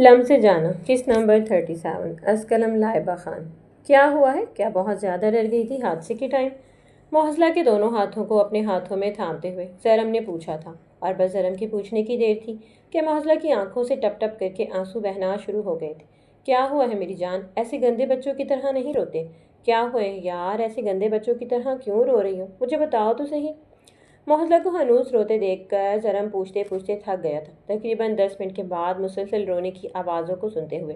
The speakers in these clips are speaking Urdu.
لم سے جانا کس نمبر 37 از قلم لائبہ خان۔ کیا ہوا ہے؟ کیا بہت زیادہ ڈر گئی تھی حادثے کے ٹائم؟ محضلہ کے دونوں ہاتھوں کو اپنے ہاتھوں میں تھامتے ہوئے زرم نے پوچھا تھا، اور بس زرم کے پوچھنے کی دیر تھی کہ محضلہ کی آنکھوں سے ٹپ ٹپ کر کے آنسو بہنا شروع ہو گئے تھے۔ کیا ہوا ہے میری جان؟ ایسے گندے بچوں کی طرح نہیں روتے۔ کیا ہوا ہے یار؟ ایسے گندے بچوں کی طرح کیوں رو رہی ہو؟ مجھے بتاؤ تو صحیح۔ محضلہ کو ہنوز روتے دیکھ کر زرم پوچھتے پوچھتے تھک گیا تھا، تقریباً 10 منٹ کے بعد مسلسل رونے کی آوازوں کو سنتے ہوئے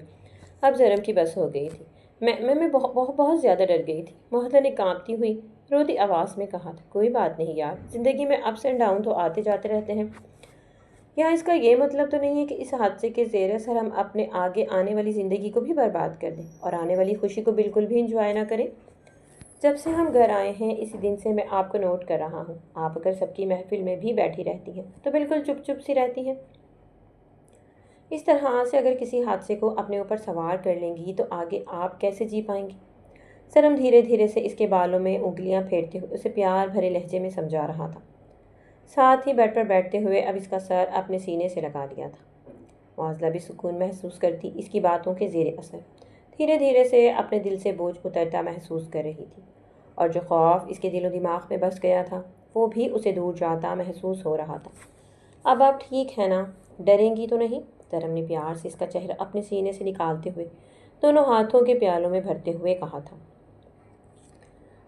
اب زرم کی بس ہو گئی تھی۔ میں بہت زیادہ ڈر گئی تھی، محضلہ نے کانپتی ہوئی روتی آواز میں کہا تھا۔ کوئی بات نہیں یار، زندگی میں اپس اینڈ ڈاؤن تو آتے جاتے رہتے ہیں۔ یہاں اس کا یہ مطلب تو نہیں ہے کہ اس حادثے کے زیر اثر ہم اپنے آگے آنے والی زندگی کو بھی برباد کر دیں اور آنے والی خوشی کو بالکل بھی انجوائے نہ کریں۔ جب سے ہم گھر آئے ہیں اسی دن سے میں آپ کو نوٹ کر رہا ہوں، آپ اگر سب کی محفل میں بھی بیٹھی رہتی ہیں تو بالکل چپ چپ سی رہتی ہیں۔ اس طرح سے اگر کسی حادثے کو اپنے اوپر سوار کر لیں گی تو آگے آپ کیسے جی پائیں گی؟ زرم دھیرے دھیرے سے اس کے بالوں میں انگلیاں پھیرتے ہوئے اسے پیار بھرے لہجے میں سمجھا رہا تھا، ساتھ ہی بیڈ پر بیٹھتے ہوئے اب اس کا سر اپنے سینے سے لگا لیا تھا۔ معاذلہ بھی سکون محسوس کرتی اس کی باتوں کے زیر اثر دھیرے دھیرے سے اپنے دل سے بوجھ اترتا محسوس کر رہی تھی، اور جو خوف اس کے دل و دماغ میں بس گیا تھا وہ بھی اسے دور جاتا محسوس ہو رہا تھا۔ اب آپ ٹھیک ہے نا؟ ڈریں گی تو نہیں؟ زرم نے پیار سے اس کا چہرہ اپنے سینے سے نکالتے ہوئے دونوں ہاتھوں کے پیالوں میں بھرتے ہوئے کہا تھا۔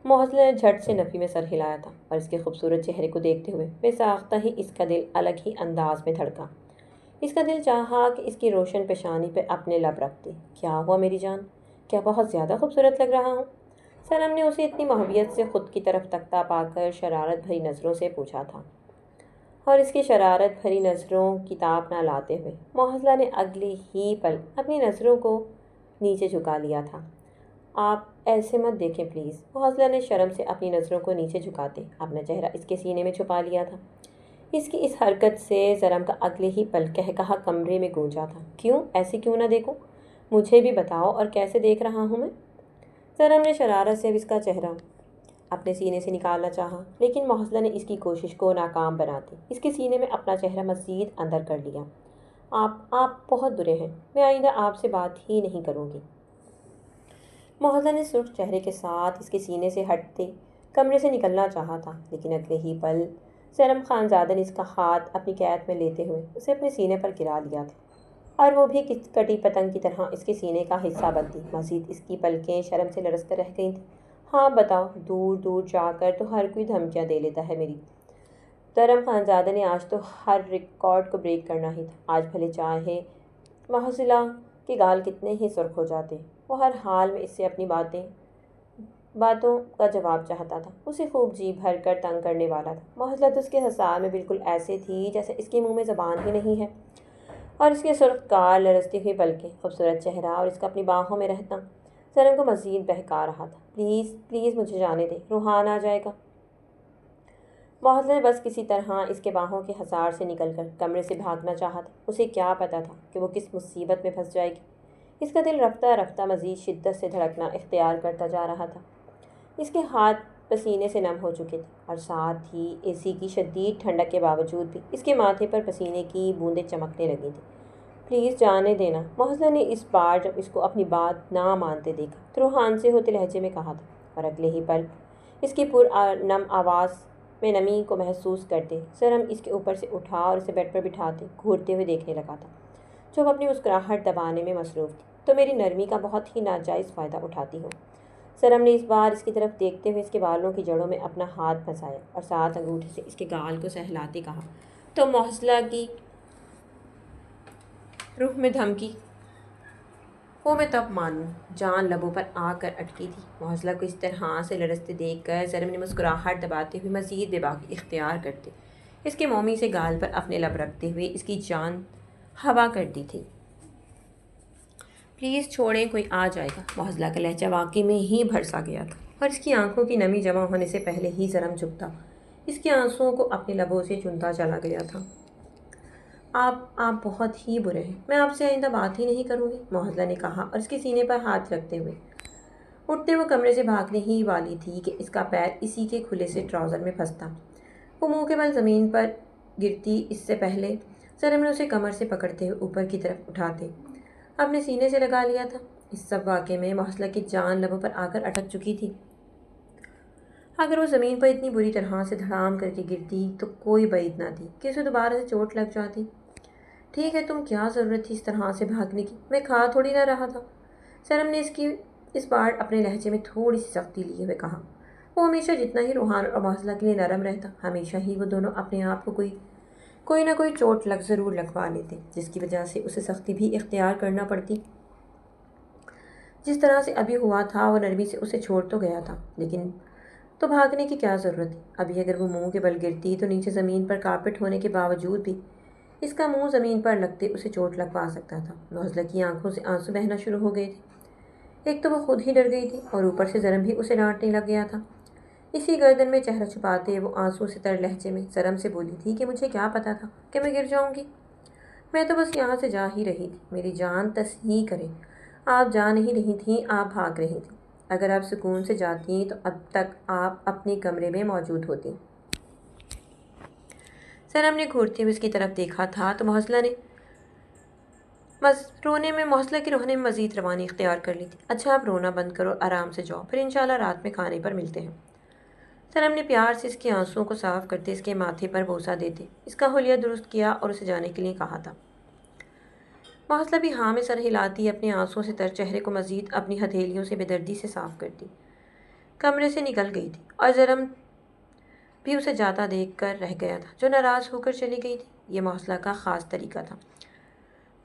محضلہ نے جھٹ سے نفی میں سر ہلایا تھا، اور اس کے خوبصورت چہرے کو دیکھتے ہوئے بے ساختہ ہی اس کا دل الگ ہی انداز میں دھڑکا۔ اس کا دل چاہا کہ اس کی روشن پیشانی پہ اپنے لب رکھ دے۔ کیا ہوا میری جان؟ کیا بہت زیادہ خوبصورت لگ رہا ہوں؟ زرم نے اسے اتنی محبت سے خود کی طرف تکتا پا کر شرارت بھری نظروں سے پوچھا تھا، اور اس کی شرارت بھری نظروں کی تاب نہ لاتے ہوئے محضلہ نے اگلے ہی پل اپنی نظروں کو نیچے جھکا لیا تھا۔ آپ ایسے مت دیکھیں پلیز۔ محضلہ نے شرم سے اپنی نظروں کو نیچے جھکاتے اپنا چہرہ اس کے سینے میں چھپا لیا تھا۔ اس کی اس حرکت سے زرم کا اگلے ہی پل کہا کمرے میں گونجا تھا۔ کیوں؟ ایسے کیوں نہ دیکھوں؟ مجھے بھی بتاؤ، اور کیسے دیکھ رہا ہوں میں؟ زرم نے شرارت سے اب اس کا چہرہ اپنے سینے سے نکالنا چاہا، لیکن محضلہ نے اس کی کوشش کو ناکام بناتے اس کے سینے میں اپنا چہرہ مزید اندر کر لیا۔ آپ بہت برے ہیں، میں آئندہ آپ سے بات ہی نہیں کروں گی۔ محضلہ نے سرخ چہرے کے ساتھ اس کے سینے سے ہٹتے کمرے سے نکلنا چاہا تھا، لیکن اگلے ہی پل زرم خانزادہ نے اس کا ہاتھ اپنی قید میں لیتے ہوئے اسے اپنے سینے پر گرا دیا تھا، اور وہ بھی کٹی پتنگ کی طرح اس کے سینے کا حصہ بنتی۔ مزید اس کی پلکیں شرم سے لرز کر رہ گئی تھیں۔ ہاں بتاؤ، دور دور جا کر تو ہر کوئی دھمکیاں دے لیتا ہے میری۔ زرم خانزادہ نے آج تو ہر ریکارڈ کو بریک کرنا ہی تھا۔ آج بھلے چاہے محضلہ کے گال کتنے ہی سرخ ہو جاتے، وہ ہر حال میں اس سے اپنی باتوں کا جواب چاہتا تھا۔ اسے خوب جی بھر کر تنگ کرنے والا تھا۔ محضلہ تو اس کے حصار میں بالکل ایسے تھی جیسے اس کے منہ میں زبان ہی نہیں ہے، اور اس کے سرخ گال، لرزتی ہوئی پلکیں، خوبصورت چہرہ اور اس کا اپنی باہوں میں رہنا زرم کو مزید بہکا رہا تھا۔ پلیز پلیز مجھے جانے دیں، روحان آ جائے گا۔ محضلہ نے بس کسی طرح اس کے باہوں کے حصار سے نکل کر کمرے سے بھاگنا چاہا تھا۔ اسے کیا پتا تھا کہ وہ کس مصیبت میں پھنس جائے گی۔ اس کا دل رفتہ رفتہ مزید شدت سے دھڑکنا اختیار کرتا جا رہا تھا۔ اس کے ہاتھ پسینے سے نم ہو چکے تھے، اور ساتھ ہی اے سی کی شدید ٹھنڈک کے باوجود بھی اس کے ماتھے پر پسینے کی بوندیں چمکنے لگی تھیں۔ پلیز جانے دینا۔ محضلہ نے اس بار جب اس کو اپنی بات نہ مانتے دیکھا تو روحان سے ہوتے لہجے میں کہا تھا، اور اگلے ہی پل اس کی نم آواز میں نمی کو محسوس کرتے زرم اس کے اوپر سے اٹھا اور اسے بیڈ پر بٹھاتے گھورتے ہوئے دیکھنے لگا تھا، جو وہ اپنی مسکراہٹ دبانے میں مصروف تھی۔ تو میری نرمی کا بہت ہی ناجائز فائدہ اٹھاتی ہو۔ زرم نے اس بار اس کی طرف دیکھتے ہوئے اس کے بالوں کی جڑوں میں اپنا ہاتھ پھنسایا اور ساتھ انگوٹھے سے اس کے گال کو سہلاتے کہا۔ تو محضلہ کی روح میں دھمکی، وہ میں تب مانوں، جان لبوں پر آ کر اٹکی تھی۔ محضلہ کو اس طرح سے لرزتے دیکھ کر زرم نے مسکراہٹ دباتے ہوئے مزید بے باکی اختیار کرتے اس کے مومی سے گال پر اپنے لب رکھتے ہوئے اس کی جان ہوا کر دی تھی۔ پلیز چھوڑیں، کوئی آ جائے گا۔ محضلہ کا لہجہ واقعی میں ہی بھرسا گیا تھا، اور اس کی آنکھوں کی نمی جمع ہونے سے پہلے ہی زرم جھکتا اس کے آنسوؤں کو اپنے لبوں سے چنتا چلا گیا تھا۔ آپ بہت ہی برے ہیں، میں آپ سے آئندہ بات ہی نہیں کروں گی، محضلہ نے کہا، اور اس کے سینے پر ہاتھ رکھتے ہوئے اٹھتے وہ کمرے سے بھاگنے ہی والی تھی کہ اس کا پیر اسی کے کھلے سے ٹراؤزر میں پھنستا۔ وہ منہ کے بل زمین پر گرتی اس سے پہلے زرم نے اسے کمر سے پکڑتے ہوئے اوپر کی طرف اٹھاتے اپنے سینے سے لگا لیا تھا۔ اس سب واقعے میں محسلہ کی جان لبوں پر آ کر اٹک چکی تھی۔ اگر وہ زمین پر اتنی بری طرح سے دھڑام کر کے گرتی تو کوئی بعید نہ تھی کہ اسے دوبارہ سے چوٹ لگ جاتی۔ ٹھیک ہے، تم کیا ضرورت تھی اس طرح سے بھاگنے کی؟ میں کھا تھوڑی نہ رہا تھا۔ سرم نے اس بار اپنے لہجے میں تھوڑی سی سختی لیے ہوئے کہا۔ وہ ہمیشہ جتنا ہی روحان اور محسلہ کے لیے نرم رہتا، ہمیشہ ہی وہ دونوں اپنے آپ کو کوئی نہ کوئی چوٹ ضرور لگوا لیتے، جس کی وجہ سے اسے سختی بھی اختیار کرنا پڑتی۔ جس طرح سے ابھی ہوا تھا وہ نرمی سے اسے چھوڑ تو گیا تھا، لیکن تو بھاگنے کی کیا ضرورت تھی؟ ابھی اگر وہ منہ کے بل گرتی تو نیچے زمین پر کارپٹ ہونے کے باوجود بھی اس کا منہ زمین پر لگتے اسے چوٹ لگوا سکتا تھا۔ محسلہ کی آنکھوں سے آنسو بہنا شروع ہو گئے تھے۔ ایک تو وہ خود ہی ڈر گئی تھی اور اوپر سے زرم بھی اسے ڈانٹنے لگ گیا تھا۔ اسی گردن میں چہرہ چھپاتے وہ آنسو سے تر لہجے میں زرم سے بولی تھی کہ مجھے کیا پتا تھا کہ میں گر جاؤں گی؟ میں تو بس یہاں سے جا ہی رہی تھی۔ میری جان تصحیح کرے، آپ جا نہیں رہی تھیں، آپ بھاگ رہی تھیں۔ اگر آپ سکون سے جاتی تو اب تک آپ اپنے کمرے میں موجود ہوتی۔ سرم نے گھورتے ہوئے اس کی طرف دیکھا تھا تو محسلہ کی رونے میں مزید روانی اختیار کر لی تھی۔ اچھا، آپ رونا بند کرو، آرام سے جاؤ، پھر انشاءاللہ رات میں کھانے پر ملتے ہیں۔ سرم نے پیار سے اس کے آنسوؤں کو صاف کرتے اس کے ماتھے پر بوسہ دیتے اس کا حلیہ درست کیا اور اسے جانے کے لیے کہا تھا۔ محسلہ بھی ہاں میں سر ہلاتی اپنے آنسوؤں سے تر چہرے کو مزید اپنی ہتھیلیوں سے بے دردی سے صاف کرتی کمرے سے نکل گئی تھی، اور زرم بھی اسے جاتا دیکھ کر رہ گیا تھا، جو ناراض ہو کر چلی گئی تھی۔ یہ محسلہ کا خاص طریقہ تھا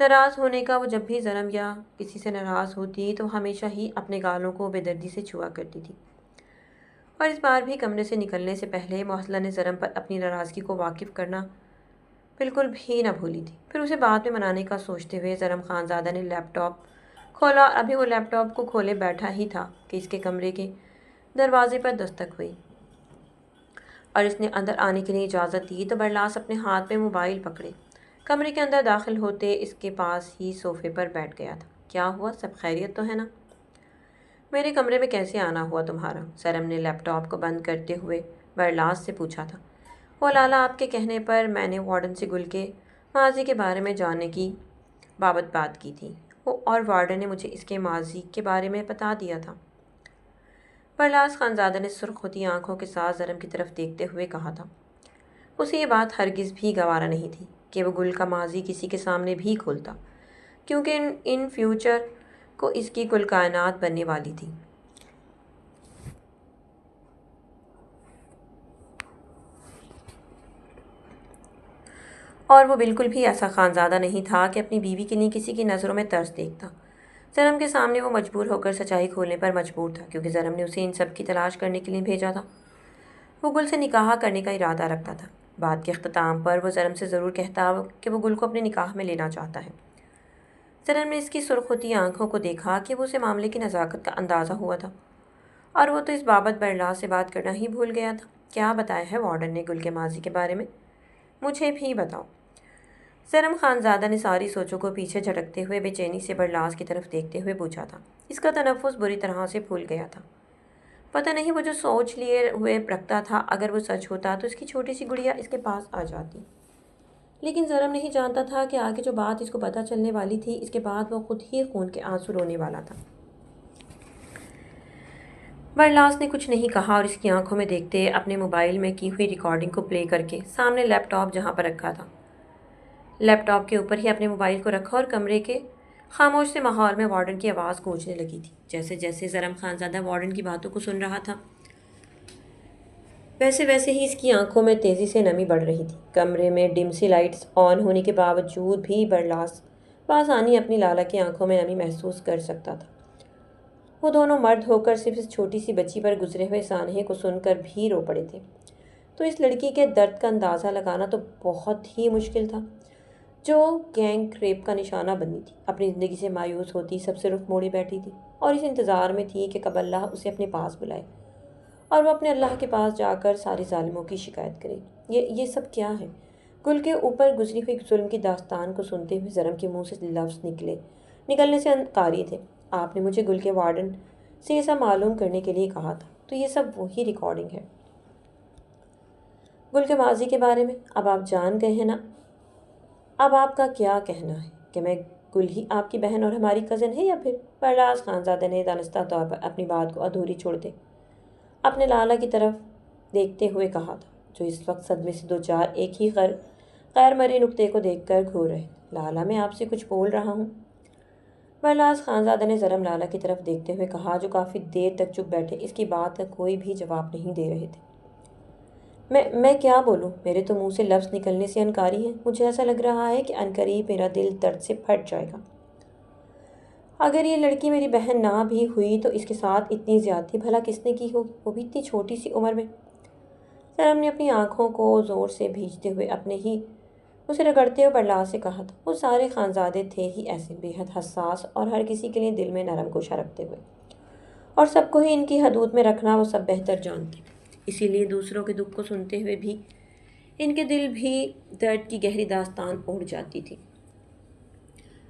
ناراض ہونے کا۔ وہ جب بھی زرم یا کسی سے ناراض ہوتی تو ہمیشہ ہی اپنے گالوں کو بے دردی سے چھوا کرتی تھی، اور اس بار بھی کمرے سے نکلنے سے پہلے محسلہ نے زرم پر اپنی ناراضگی کو واقف کرنا بالکل بھی نہ بھولی تھی۔ پھر اسے بعد میں منانے کا سوچتے ہوئے زرم خانزادہ نے لیپ ٹاپ کھولا، اور ابھی وہ لیپ ٹاپ کو کھولے بیٹھا ہی تھا کہ اس کے کمرے کے دروازے پر دستک ہوئی، اور اس نے اندر آنے کے لیے اجازت دی تو برلاس اپنے ہاتھ میں موبائل پکڑے کمرے کے اندر داخل ہوتے اس کے پاس ہی صوفے پر بیٹھ گیا تھا۔ کیا ہوا؟ سب خیریت تو ہے نا؟ میرے کمرے میں کیسے آنا ہوا تمہارا؟ سرم نے لیپ ٹاپ کو بند کرتے ہوئے برلاس سے پوچھا تھا۔ وہ لالا، آپ کے کہنے پر میں نے وارڈن سے گل کے ماضی کے بارے میں جاننے کی بابت بات کی تھی، اور وارڈن نے مجھے اس کے ماضی کے بارے میں بتا دیا تھا۔ برلاس خانزادہ نے سرخ ہوتی آنکھوں کے ساتھ زرم کی طرف دیکھتے ہوئے کہا تھا۔ اسے یہ بات ہرگز بھی گوارا نہیں تھی کہ وہ گل کا ماضی کسی کے سامنے بھی کھولتا، کیونکہ ان فیوچر کو اس کی کل کائنات بننے والی تھی۔ اور وہ بالکل بھی ایسا خانزادہ نہیں تھا کہ اپنی بیوی کے لیے کسی کی نظروں میں ترس دیکھتا۔ زرم کے سامنے وہ مجبور ہو کر سچائی کھولنے پر مجبور تھا، کیونکہ زرم نے اسے ان سب کی تلاش کرنے کے لیے بھیجا تھا۔ وہ گل سے نکاح کرنے کا ارادہ رکھتا تھا۔ بات کے اختتام پر وہ زرم سے ضرور کہتا کہ وہ گل کو اپنے نکاح میں لینا چاہتا ہے۔ زرم نے اس کی سرخ ہوتی آنکھوں کو دیکھا کہ وہ اسے معاملے کی نزاکت کا اندازہ ہوا تھا، اور وہ تو اس بابت برلاس سے بات کرنا ہی بھول گیا تھا۔ کیا بتایا ہے وارڈن نے گل کے ماضی کے بارے میں؟ مجھے بھی بتاؤ۔ زرم خانزادہ نے ساری سوچوں کو پیچھے جھٹکتے ہوئے بے چینی سے برلاس کی طرف دیکھتے ہوئے پوچھا تھا۔ اس کا تنفس بری طرح سے پھول گیا تھا۔ پتہ نہیں وہ جو سوچ لیے ہوئے رکھتا تھا، اگر وہ سچ ہوتا تو اس کی چھوٹی سی گڑیا اس کے پاس آ جاتی۔ لیکن زرم نہیں جانتا تھا کہ آگے جو بات اس کو پتہ چلنے والی تھی، اس کے بعد وہ خود ہی خون کے آنسو رونے والا تھا۔ برلاس نے کچھ نہیں کہا اور اس کی آنکھوں میں دیکھتے اپنے موبائل میں کی ہوئی ریکارڈنگ کو پلے کر کے سامنے لیپ ٹاپ جہاں پر رکھا تھا، لیپ ٹاپ کے اوپر ہی اپنے موبائل کو رکھا، اور کمرے کے خاموش سے ماحول میں وارڈن کی آواز گونجنے لگی تھی۔ جیسے جیسے زرم خانزادہ وارڈن کی باتوں کو سن رہا تھا، ویسے ویسے ہی اس کی آنکھوں میں تیزی سے نمی بڑھ رہی تھی۔ کمرے میں ڈم سی لائٹس آن ہونے کے باوجود بھی برلاس بآسانی اپنی لالا کی آنکھوں میں نمی محسوس کر سکتا تھا۔ وہ دونوں مرد ہو کر صرف اس چھوٹی سی بچی پر گزرے ہوئے سانحے کو سن کر بھی رو پڑے تھے۔ تو اس لڑکی کے درد کا اندازہ لگانا تو بہت ہی مشکل تھا، جو گینگ ریپ کا نشانہ بنی تھی۔ اپنی زندگی سے مایوس ہوتی سب سے رخ موڑے بیٹھی تھی، اور اس انتظار میں تھی کہ کب اللہ اسے اپنے پاس بلائے اور وہ اپنے اللہ کے پاس جا کر سارے ظالموں کی شکایت کرے۔ یہ سب کیا ہے؟ گل کے اوپر گزری ہوئی ظلم کی داستان کو سنتے ہوئے زرم کے منہ سے لفظ نکلنے سے انکاری تھے۔ آپ نے مجھے گل کے وارڈن سے یہ سب معلوم کرنے کے لیے کہا تھا، تو یہ سب وہی ریکارڈنگ ہے گل کے ماضی کے بارے میں؟ اب آپ جان گئے ہیں نا؟ اب آپ کا کیا کہنا ہے کہ میں گل ہی آپ کی بہن اور ہماری کزن ہے یا پھر؟ برلاس خانزادہ نے دانستہ طور پر اپنی بات کو ادھوری چھوڑتے اپنے لالا کی طرف دیکھتے ہوئے کہا تھا، جو اس وقت صدمے سے دو چار ایک ہی غیر مرئی نقطے کو دیکھ کر گھور رہے۔ لالا میں آپ سے کچھ بول رہا ہوں۔ برلاس خانزادہ نے ضرم لالا کی طرف دیکھتے ہوئے کہا، جو کافی دیر تک چپ بیٹھے اس کی بات کا کوئی بھی جواب نہیں دے رہے تھے۔ میں کیا بولوں؟ میرے تو منہ سے لفظ نکلنے سے انکاری ہیں۔ مجھے ایسا لگ رہا ہے کہ عنقریب میرا دل درد سے پھٹ جائے گا۔ اگر یہ لڑکی میری بہن نہ بھی ہوئی تو اس کے ساتھ اتنی زیادتی بھلا کس نے کی ہوگی، وہ بھی اتنی چھوٹی سی عمر میں؟ ضرم نے اپنی آنکھوں کو زور سے بھیجتے ہوئے اسے رگڑتے ہوئے برلاس سے کہا تھا۔ وہ سارے خانزادے تھے ہی ایسے، بے حد حساس اور ہر کسی کے لیے دل میں نرم گوشہ رکھتے ہوئے، اور سب کو ہی ان کی حدود میں رکھنا وہ سب بہتر جانتے۔ اسی لیے دوسروں کے دکھ کو سنتے ہوئے بھی ان کے دل بھی درد کی گہری داستان اوڑھ جاتی تھی۔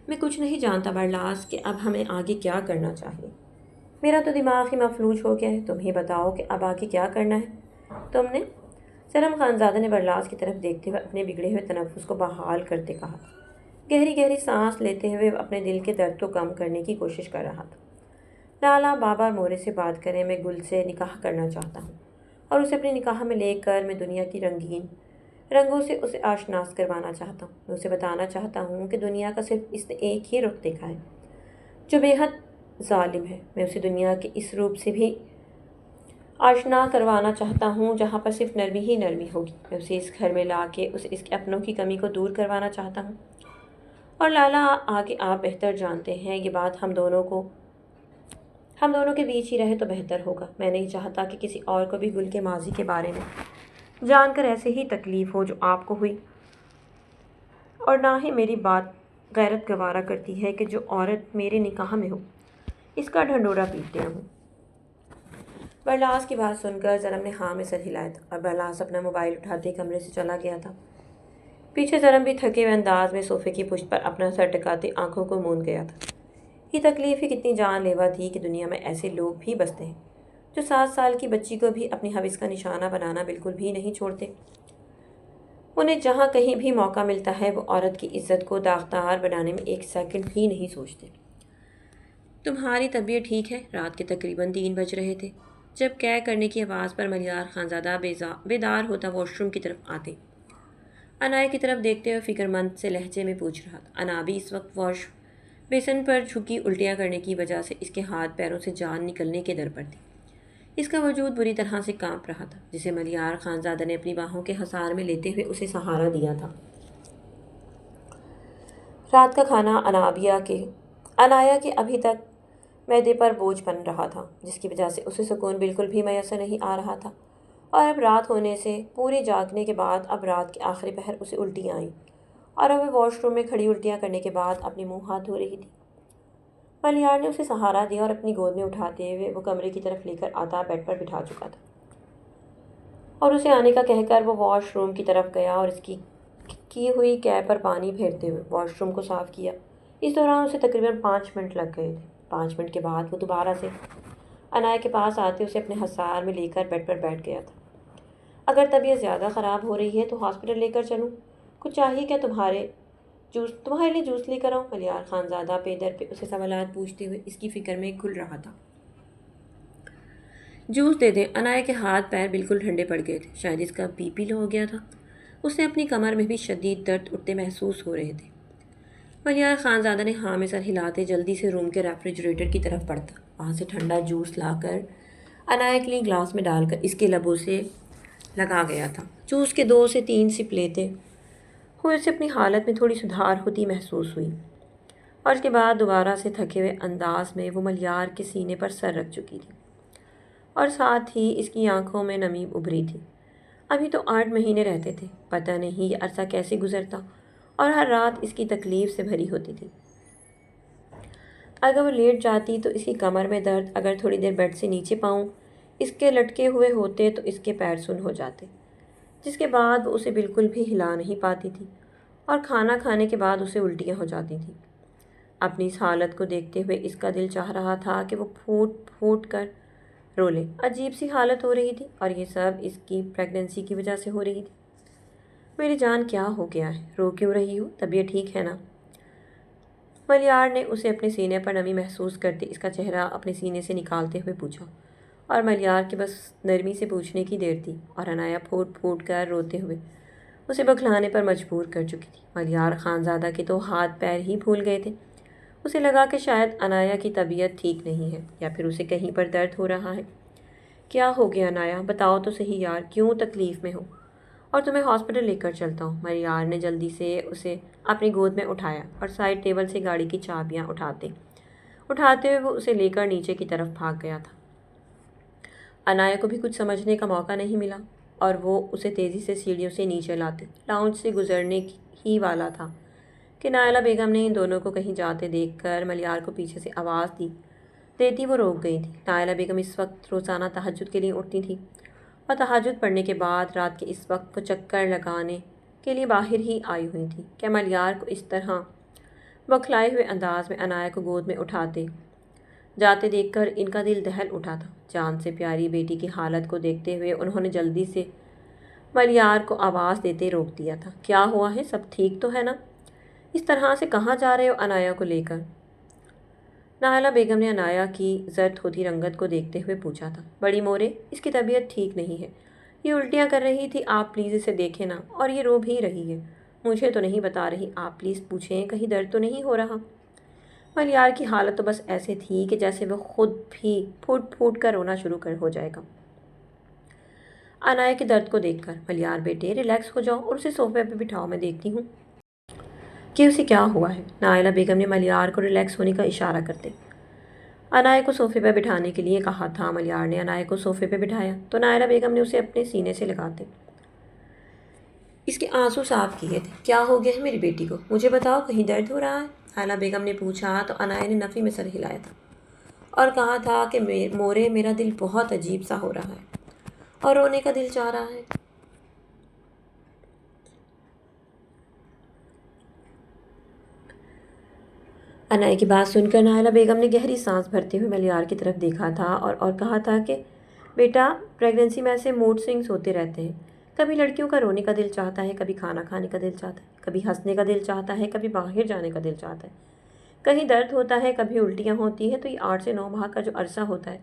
میں کچھ نہیں جانتا برلاس کہ اب ہمیں آگے کیا کرنا چاہیے۔ میرا تو دماغ ہی مفلوج ہو گیا ہے۔ تم ہی بتاؤ کہ اب آگے کیا کرنا ہے تم نے؟ ضرم خانزادہ نے برلاس کی طرف دیکھتے ہوئے اپنے بگڑے ہوئے تنفس کو بحال کرتے کہا، گہری گہری سانس لیتے ہوئے اپنے دل کے درد کو کم کرنے کی کوشش کر رہا تھا۔ لالا بابا مورے سے بات کریں، میں گل سے نکاح کرنا چاہتا ہوں اور اسے اپنی نکاح میں لے کر میں دنیا کی رنگین رنگوں سے اسے آشناس کروانا چاہتا ہوں۔ میں اسے بتانا چاہتا ہوں کہ دنیا کا صرف اس نے ایک ہی رخ دیکھا ہے جو بے حد ظالم ہے۔ میں اسے دنیا کے اس روپ سے بھی آشنا کروانا چاہتا ہوں جہاں پر صرف نرمی ہی نرمی ہوگی۔ میں اسے اس گھر میں لا کے اسے اس کے اپنوں کی کمی کو دور کروانا چاہتا ہوں، اور لالا آگے آپ بہتر جانتے ہیں یہ بات ہم دونوں کے بیچ ہی رہے تو بہتر ہوگا۔ میں نہیں چاہتا کہ کسی اور کو بھی گل کے ماضی کے بارے میں جان کر ایسے ہی تکلیف ہو جو آپ کو ہوئی، اور نہ ہی میری بات غیرت گوارا کرتی ہے کہ جو عورت میرے نکاح میں ہو اس کا ڈھنڈورا پیٹتے ہوں۔ برلاس کی بات سن کر ضرم نے ہاں میں سر ہلایا تھا، اور برلاس اپنا موبائل اٹھاتے کمرے سے چلا گیا تھا۔ پیچھے ضرم بھی تھکے ہوئے انداز میں صوفے کی پشت پر اپنا سر ٹکاتے آنکھوں کو موند گیا تھا۔ یہ تکلیف ہی کتنی جان لیوا تھی کہ دنیا میں ایسے لوگ بھی بستے ہیں جو 7 سال کی بچی کو بھی اپنی حوث کا نشانہ بنانا بالکل بھی نہیں چھوڑتے۔ انہیں جہاں کہیں بھی موقع ملتا ہے وہ عورت کی عزت کو داغدار بنانے میں ایک سیکنڈ بھی نہیں سوچتے۔ تمہاری طبیعت ٹھیک ہے؟ رات کے تقریباً 3 بج رہے تھے جب کے کرنے کی آواز پر ملیار خانزادہ بیدار ہوتا واش روم کی طرف آتے انائے کی طرف دیکھتے ہوئے فکر مند سے لہجے میں پوچھ رہا تھا۔ انا بھی اس وقت واش بیسن پر جھکی الٹیاں کرنے کی وجہ سے اس کے ہاتھ پیروں سے جان نکلنے کے در پر تھی۔ اس کا وجود بری طرح سے کانپ رہا تھا، جسے ملیار خانزادہ نے اپنی باہوں کے حصار میں لیتے ہوئے اسے سہارا دیا تھا۔ رات کا کھانا انایا کے ابھی تک معدے پر بوجھ بن رہا تھا، جس کی وجہ سے اسے سکون بالکل بھی میسر نہیں آ رہا تھا، اور اب رات ہونے سے پورے جاگنے کے بعد اب رات کے آخری پہر اسے الٹیاں آئیں، اور اب وہ واش روم میں کھڑی الٹیاں کرنے کے بعد اپنے منہ ہاتھ دھو رہی تھی۔ ملیار نے اسے سہارا دیا اور اپنی گود میں اٹھاتے ہوئے وہ کمرے کی طرف لے کر آتا بیڈ پر بٹھا چکا تھا، اور اسے آنے کا کہہ کر وہ واش روم کی طرف گیا اور اس کی ہوئی کے پر پانی پھیرتے ہوئے واش روم کو صاف کیا۔ اس دوران اسے تقریباً 5 منٹ لگ گئے تھے۔ 5 منٹ کے بعد وہ دوبارہ سے انایا کے پاس آتے اسے اپنے حصار میں لے کر بیڈ پر بیٹھ گیا تھا۔ اگر طبیعت زیادہ خراب ہو رہی ہے تو ہاسپٹل لے کر چلوں؟ کچھ چاہیے کیا تمہارے لیے جوس لے کر آؤں؟ ملیار خانزادہ پے در پہ اسے سوالات پوچھتے ہوئے اس کی فکر میں کھل رہا تھا۔ جوس دے دیں؟ انایا کے ہاتھ پیر بالکل ٹھنڈے پڑ گئے تھے، شاید اس کا بی پی لو ہو گیا تھا۔ اس نے اپنی کمر میں بھی شدید درد اٹھتے محسوس ہو رہے تھے۔ ملیار خانزادہ نے ہاں میں سر ہلاتے جلدی سے روم کے ریفریجریٹر کی طرف بڑھتا، وہاں سے ٹھنڈا جوس لا کر انایا کے لیے گلاس میں ڈال کر اس کے لبوں سے لگا گیا تھا۔ جوس کے 2 سے 3 سپ لیتے ہوئے اسے اپنی حالت میں تھوڑی سدھار ہوتی محسوس ہوئی، اور اس کے بعد دوبارہ سے تھکے ہوئے انداز میں وہ ملیار کے سینے پر سر رکھ چکی تھی، اور ساتھ ہی اس کی آنکھوں میں نمی ابھری تھی۔ ابھی تو 8 مہینے رہتے تھے، پتہ نہیں یہ عرصہ کیسے گزرتا، اور ہر رات اس کی تکلیف سے بھری ہوتی تھی۔ اگر وہ لیٹ جاتی تو اس کی کمر میں درد، اگر تھوڑی دیر بیڈ سے نیچے پاؤں اس کے لٹکے ہوئے ہوتے تو اس کے پیر سن ہو جاتے، جس کے بعد وہ اسے بالکل بھی ہلا نہیں پاتی تھی، اور کھانا کھانے کے بعد اسے الٹیاں ہو جاتی تھیں۔ اپنی اس حالت کو دیکھتے ہوئے اس کا دل چاہ رہا تھا کہ وہ پھوٹ پھوٹ کر رو لے۔ عجیب سی حالت ہو رہی تھی، اور یہ سب اس کی پریگننسی کی وجہ سے ہو رہی تھی۔ میری جان کیا ہو گیا ہے؟ رو کیوں رہی ہو؟ طبیعت ٹھیک ہے نا؟ ملیار نے اسے اپنے سینے پر نمی محسوس کرتے اس کا چہرہ اپنے سینے سے نکالتے ہوئے پوچھا، اور ملیار کے بس نرمی سے پوچھنے کی دیر تھی اور عنایا پھوٹ پھوٹ کر روتے ہوئے اسے بکھلانے پر مجبور کر چکی تھی۔ ملیار خانزادہ کے تو ہاتھ پیر ہی پھول گئے تھے۔ اسے لگا کہ شاید عنایا کی طبیعت ٹھیک نہیں ہے یا پھر اسے کہیں پر درد ہو رہا ہے۔ کیا ہو گیا عنایا؟ بتاؤ تو صحیح یار، کیوں تکلیف میں ہو؟ اور تمہیں ہاسپٹل لے کر چلتا ہوں۔ ملیار نے جلدی سے اسے اپنی گود میں اٹھایا اور سائڈ ٹیبل سے گاڑی کی چابیاں اٹھاتے ہوئے وہ اسے لے کر نیچے کی طرف بھاگ گیا تھا۔ عنایا کو بھی کچھ سمجھنے کا موقع نہیں ملا اور وہ اسے تیزی سے سیڑھیوں سے نیچے لاتے لاؤنج سے گزرنے ہی والا تھا کہ نائلہ بیگم نے ان دونوں کو کہیں جاتے دیکھ کر ملیار کو پیچھے سے آواز دیتی وہ روک گئی تھی۔ نائلہ بیگم اس وقت روزانہ تہجد کے لیے اٹھتی تھی اور تہجد پڑھنے کے بعد رات کے اس وقت وہ چکر لگانے کے لیے باہر ہی آئی ہوئی تھی کہ ملیار کو اس طرح بوکھلائے ہوئے انداز میں عنایا کو گود میں اٹھاتے جاتے دیکھ کر ان کا دل دہل اٹھا تھا۔ جان سے پیاری بیٹی کی حالت کو دیکھتے ہوئے انہوں نے جلدی سے ملیار کو آواز دیتے روک دیا تھا۔ کیا ہوا ہے؟ سب ٹھیک تو ہے نا؟ اس طرح سے کہاں جا رہے ہو عنایا کو لے کر؟ نائلہ بیگم نے عنایا کی زرد ہوتی رنگت کو دیکھتے ہوئے پوچھا تھا۔ بڑی مورے، اس کی طبیعت ٹھیک نہیں ہے، یہ الٹیاں کر رہی تھی، آپ پلیز اسے دیکھیں نا، اور یہ رو بھی رہی ہے۔ مجھے تو نہیں بتا رہی، آپ پلیز پوچھیں کہیں درد تو نہیں ہو رہا؟ ملیار کی حالت تو بس ایسے تھی کہ جیسے وہ خود بھی پھوٹ پھوٹ کر رونا شروع ہو جائے گا۔ عنایا کے درد کو دیکھ کر، ملیار بیٹے ریلیکس ہو جاؤ اور اسے صوفے پہ بٹھاؤ، میں دیکھتی ہوں کہ اسے کیا ہوا ہے۔ نائلہ بیگم نے ملیار کو ریلیکس ہونے کا اشارہ کرتے عنایا کو صوفے پہ بٹھانے کے لیے کہا تھا۔ ملیار نے عنایا کو صوفے پہ بٹھایا تو نائلہ بیگم نے اسے اپنے سینے سے لگاتے اس کے آنسو صاف کیے تھے۔ کیا ہو گیا ہے میری بیٹی کو؟ مجھے بتاؤ، کہیں درد ہو رہا ہے؟ نائلہ بیگم نے پوچھا تو عنایا نے نفی میں سر ہلایا تھا اور کہا تھا کہ مورے، میرا دل بہت عجیب سا ہو رہا ہے اور رونے کا دل چاہ رہا ہے۔ عنایا کی بات سن کر نائلہ بیگم نے گہری سانس بھرتے ہوئے ملیار کی طرف دیکھا تھا اور کہا تھا کہ بیٹا، پریگننسی میں ایسے موڈ سوئنگز ہوتے رہتے ہیں۔ کبھی لڑکیوں کا رونے کا دل چاہتا ہے، کبھی کھانا کھانے کا دل چاہتا ہے، کبھی ہنسنے کا دل چاہتا ہے، کبھی باہر جانے کا دل چاہتا ہے، کہیں درد ہوتا ہے، کبھی الٹیاں ہوتی ہیں۔ تو یہ 8 سے 9 ماہ کا جو عرصہ ہوتا ہے،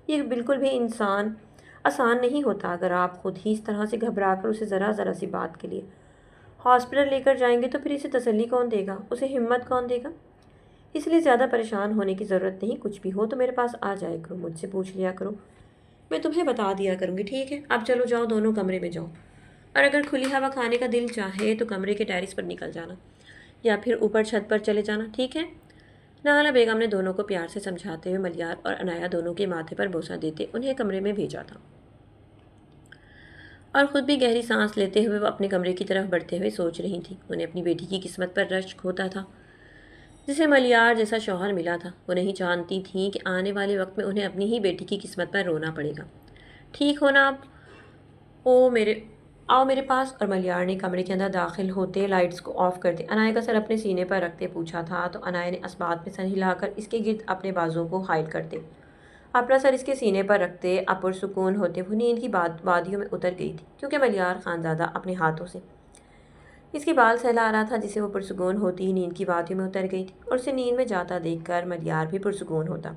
یہ بالکل بھی آسان نہیں ہوتا۔ اگر آپ خود ہی اس طرح سے گھبرا کر اسے ذرا سی بات کے لیے ہاسپٹل لے کر جائیں گے تو پھر اسے تسلی کون دے گا، اسے ہمت کون دے گا؟ اس لیے زیادہ پریشان ہونے کی ضرورت نہیں، کچھ بھی ہو تو میرے پاس آ جائے کرو، مجھ سے پوچھ لیا کرو، میں تمہیں بتا دیا کروں گی، ٹھیک ہے؟ اب چلو جاؤ، دونوں کمرے میں جاؤ، اور اگر کھلی ہوا کھانے کا دل چاہے تو کمرے کے ٹیرس پر نکل جانا یا پھر اوپر چھت پر چلے جانا، ٹھیک ہے؟ نائلہ بیگم نے دونوں کو پیار سے سمجھاتے ہوئے ملیار اور عنایا دونوں کے ماتھے پر بوسہ دیتے انہیں کمرے میں بھیجا تھا اور خود بھی گہری سانس لیتے ہوئے وہ اپنے کمرے کی طرف بڑھتے ہوئے سوچ رہی تھی۔ انہیں اپنی بیٹی کی قسمت پر رشک ہوتا تھا جسے ملیار جیسا شوہر ملا تھا۔ وہ نہیں جانتی تھیں کہ آنے والے وقت میں انہیں اپنی ہی بیٹی کی قسمت پر رونا پڑے گا۔ ٹھیک ہونا اب آؤ میرے پاس۔ اور ملیار نے کمرے کے اندر داخل ہوتے لائٹس کو آف کرتے عنایا کا سر اپنے سینے پر رکھتے پوچھا تھا تو عنایا نے اسبات میں سر ہلا کر اس کے گرد اپنے بازوؤں کو حائل کرتے اپنا سر اس کے سینے پر رکھتے اب پرسکون ہوتے وہ نیند کی وادیوں میں اتر گئی تھی کیونکہ ملیار خانزادہ اپنے ہاتھوں سے اس کے بال سہلا رہا تھا جسے وہ پرسکون ہوتی ہی نیند کی وادیوں میں اتر گئی تھی اور اسے نیند میں جاتا دیکھ کر ملیار بھی پرسکون ہوتا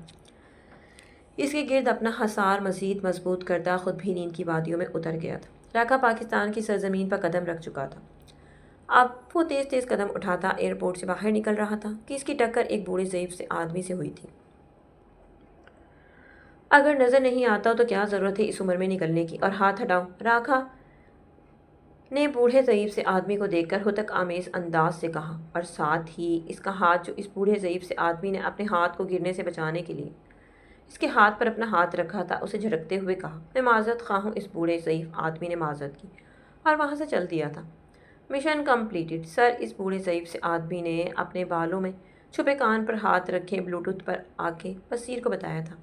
اس کے گرد اپنا حصار مزید مضبوط کرتا خود بھی نیند کی وادیوں میں اتر گیا تھا۔ راکھا پاکستان کی سرزمین پر قدم رکھ چکا تھا۔ اب وہ تیز تیز قدم اٹھاتا ایئرپورٹ سے باہر نکل رہا تھا کہ اس کی ٹکر ایک بوڑھے ضعیف سے آدمی سے ہوئی تھی۔ اگر نظر نہیں آتا تو کیا ضرورت ہے اس عمر میں نکلنے کی، اور ہاتھ ہٹاؤ، راکھا نے بوڑھے ضعیف سے آدمی کو دیکھ کر ہتک آمیز انداز سے کہا، اور ساتھ ہی اس کا ہاتھ جو اس بوڑھے ضعیف سے آدمی نے اپنے ہاتھ کو گرنے سے بچانے کے لیے اس کے ہاتھ پر اپنا ہاتھ رکھا تھا اسے جھٹکتے ہوئے کہا، میں معذرت خواہ ہوں۔ اس بوڑھے ضعیف آدمی نے معذرت کی اور وہاں سے چل دیا تھا۔ مشن کمپلیٹڈ سر۔ اس بوڑھے ضعیف سے آدمی نے اپنے بالوں میں چھپے کان پر ہاتھ رکھے بلوٹوتھ پر آ کے بصیر کو بتایا تھا،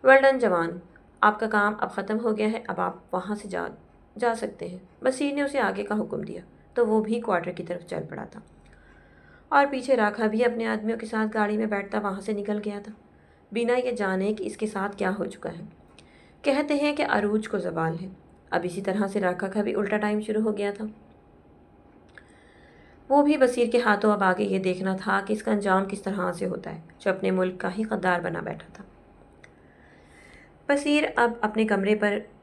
ویل ڈن جوان، آپ کا کام اب ختم ہو گیا ہے، اب آپ وہاں سے جا سکتے ہیں۔ بصیر نے اسے آگے کا حکم دیا تو وہ بھی کوارٹر کی طرف چل پڑا تھا اور پیچھے راکھا بھی اپنے آدمیوں کے ساتھ گاڑی میں بیٹھتا وہاں سے نکل گیا تھا بنا یہ جانے کہ اس کے ساتھ کیا ہو چکا ہے۔ کہتے ہیں کہ عروج کو زوال ہے، اب اسی طرح سے راکھا کا بھی الٹا ٹائم شروع ہو گیا تھا۔ وہ بھی بصیر کے ہاتھوں اب آگے یہ دیکھنا تھا کہ اس کا انجام کس طرح سے ہوتا ہے جو اپنے ملک کا ہی غدار بنا بیٹھا تھا۔ بصیر اب اپنے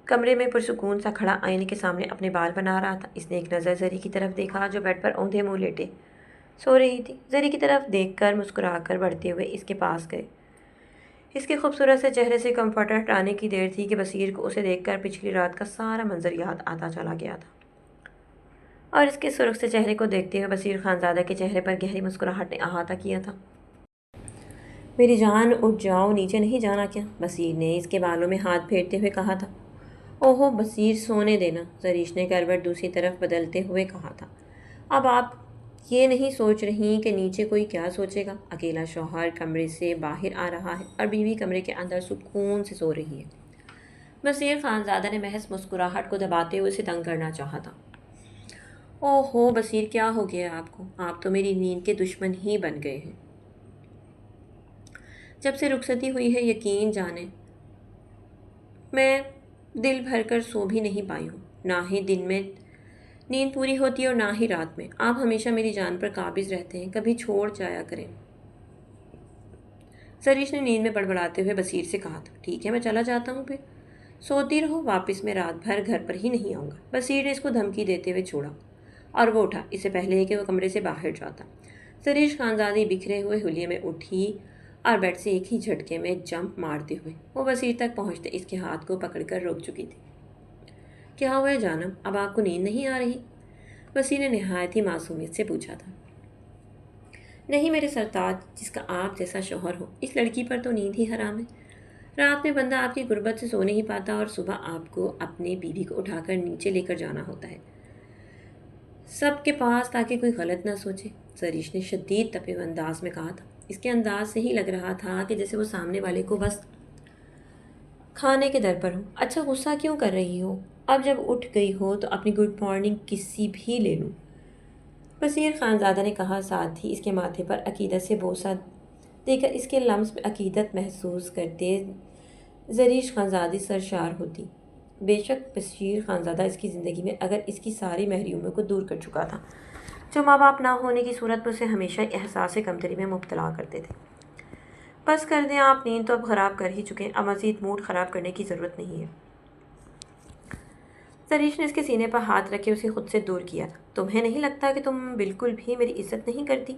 کمرے میں پرسکون سا کھڑا آئینے کے سامنے اپنے بال بنا رہا تھا۔ اس نے ایک نظر زری کی طرف دیکھا جو بیڈ پر اوندھے منہ لیٹے سو رہی تھی۔ زری کی طرف دیکھ کر مسکرا کر بڑھتے ہوئے اس کے پاس گئے۔ اس کے خوبصورت سے چہرے سے کمفرٹ ہٹانے کی دیر تھی کہ بصیر کو اسے دیکھ کر پچھلی رات کا سارا منظر یاد آتا چلا گیا تھا، اور اس کے سرخ سے چہرے کو دیکھتے ہوئے بصیر خانزادہ کے چہرے پر گہری مسکراہٹ نے احاطہ کیا تھا۔ میری جان اٹھ جاؤ، نیچے نہیں جانا کیا؟ بصیر نے اس کے بالوں میں ہاتھ پھیرتے ہوئے کہا تھا۔ اوہو بصیر، سونے دینا، زریش نے کروٹ دوسری طرف بدلتے ہوئے کہا تھا۔ اب آپ یہ نہیں سوچ رہی کہ نیچے کوئی کیا سوچے گا؟ اکیلا شوہر کمرے سے باہر آ رہا ہے اور بیوی کمرے کے اندر سکون سے سو رہی ہے۔ بصیر خانزادہ نے محض مسکراہٹ کو دباتے ہوئے اسے تنگ کرنا چاہا تھا۔ اوہو بصیر، کیا ہو گیا آپ کو؟ آپ تو میری نیند کے دشمن ہی بن گئے ہیں۔ جب سے رخصتی ہوئی ہے یقین جانیں میں دل بھر کر سو بھی نہیں پائی ہوں، نہ ہی دن میں نیند پوری ہوتی اور نہ ہی رات میں۔ آپ ہمیشہ میری جان پر قابض رہتے ہیں، کبھی چھوڑ جایا کریں۔ زریش نے نیند میں بڑبڑاتے ہوئے بصیر سے کہا تھا۔ ٹھیک ہے، میں چلا جاتا ہوں، پھر سوتی رہو، واپس میں رات بھر گھر پر ہی نہیں آؤں گا۔ بصیر نے اس کو دھمکی دیتے ہوئے چھوڑا اور وہ اٹھا، اس سے پہلے کہ وہ کمرے سے باہر جاتا۔ زریش خانزادی بکھرے ہوئے حلیے میں اٹھی اور بیڈ سے ایک ہی جھٹکے میں جمپ مارتے ہوئے وہ بصیر تک پہنچتے اس کے ہاتھ کو پکڑ کر روک چکی تھی۔ کیا ہوا ہے جانم، اب آپ کو نیند نہیں آ رہی؟ بصیر نے نہایت ہی معصومیت سے پوچھا تھا۔ نہیں میرے سرتاج، جس کا آپ جیسا شوہر ہو، اس لڑکی پر تو نیند ہی حرام ہے۔ رات میں بندہ آپ کی غربت سے سو نہیں پاتا اور صبح آپ کو اپنے بیوی کو اٹھا کر نیچے لے کر جانا ہوتا ہے سب کے پاس، تاکہ کوئی غلط نہ سوچے، زریش نے شدید تپے ہوئے انداز میں کہا تھا۔ اس کے انداز سے ہی لگ رہا تھا کہ جیسے وہ سامنے والے کو بس کھانے کے در پر ہو۔ اچھا غصہ کیوں کر رہی ہو؟ اب جب اٹھ گئی ہو تو اپنی گڈ مارننگ کسی بھی لے لوں، بصیر خانزادہ نے کہا، ساتھ ہی اس کے ماتھے پر عقیدت سے بوسہ دے کر اس کے لمس میں عقیدت محسوس کرتے زریش خانزادی سرشار ہوتی۔ بے شک بصیر خانزادہ اس کی زندگی میں اگر اس کی ساری محرومیوں کو دور کر چکا تھا جو ماں باپ نہ ہونے کی صورت میں اسے ہمیشہ احساس کمتری میں مبتلا کرتے تھے۔ بس کر دیں آپ، نیند تو اب خراب کر ہی چکے ہیں، اب مزید موڈ خراب کرنے کی ضرورت نہیں ہے۔ زریش نے اس کے سینے پر ہاتھ رکھے اسے خود سے دور کیا تھا۔ تمہیں نہیں لگتا کہ تم بالکل بھی میری عزت نہیں کرتی؟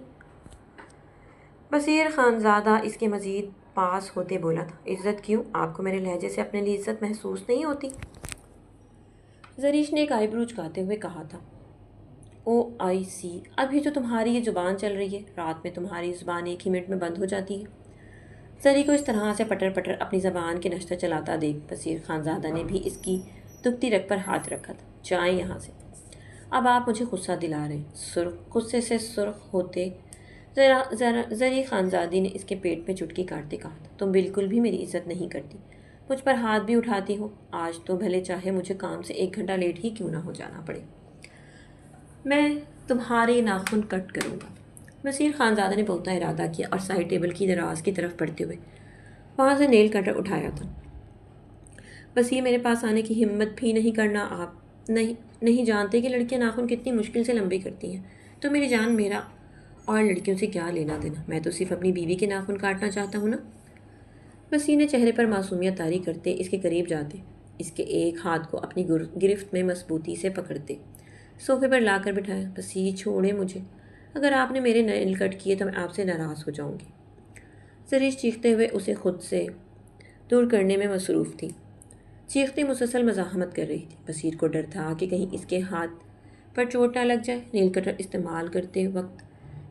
بصیر خانزادہ اس کے مزید پاس ہوتے بولا تھا۔ عزت کیوں؟ آپ کو میرے لہجے سے اپنے لیے عزت محسوس نہیں ہوتی؟ زریش نے ایک آئی برو جھکاتے ہوئے کہا تھا۔ او آئی سی، ابھی تو تمہاری یہ زبان چل رہی ہے، رات میں تمہاری زبان ایک ہی منٹ میں بند ہو جاتی ہے۔ زری کو اس طرح سے پٹر پٹر اپنی زبان کے نشتہ چلاتا دیکھ بصیر خانزادہ نے بھی اس کی دکھتی رگ پر ہاتھ رکھا تھا۔ جائیں یہاں سے، اب آپ مجھے غصہ دلا رہے ہیں۔ غصے سے سرخ ہوتے زری خانزادی نے اس کے پیٹ میں چٹکی کاٹتے کہا تھا۔ تم بالکل بھی میری عزت نہیں کرتی، مجھ پر ہاتھ بھی اٹھاتی ہو۔ آج تو بھلے چاہے مجھے کام سے 1 گھنٹہ لیٹ ہی کیوں نہ ہو جانا پڑے، میں تمہارے ناخن کٹ کروں گا۔ بصیر خانزادہ نے بولتا ارادہ کیا اور سائڈ ٹیبل کی دراز کی طرف بڑھتے ہوئے وہاں سے نیل کٹر اٹھایا تھا۔ بصیر، میرے پاس آنے کی ہمت بھی نہیں کرنا، آپ نہیں جانتے کہ لڑکیاں ناخن کتنی مشکل سے لمبی کرتی ہیں۔ تو میری جان، میرا اور لڑکیوں سے کیا لینا دینا، میں تو صرف اپنی بیوی کے ناخن کاٹنا چاہتا ہوں نا۔ بصیر نے چہرے پر معصومیت طاری کرتے اس کے قریب جاتے اس کے ایک ہاتھ کو اپنی گرفت میں مضبوطی سے پکڑتے صوفے پر لا کر بٹھایا۔ بصیر چھوڑیں مجھے، اگر آپ نے میرے نیل کٹ کیے تو میں آپ سے ناراض ہو جاؤں گی۔ زریش چیختے ہوئے اسے خود سے دور کرنے میں مصروف تھی، چیختی مسلسل مزاحمت کر رہی تھی۔ بصیر کو ڈر تھا کہ کہیں اس کے ہاتھ پر چوٹ نہ لگ جائے۔ نیل کٹر استعمال کرتے وقت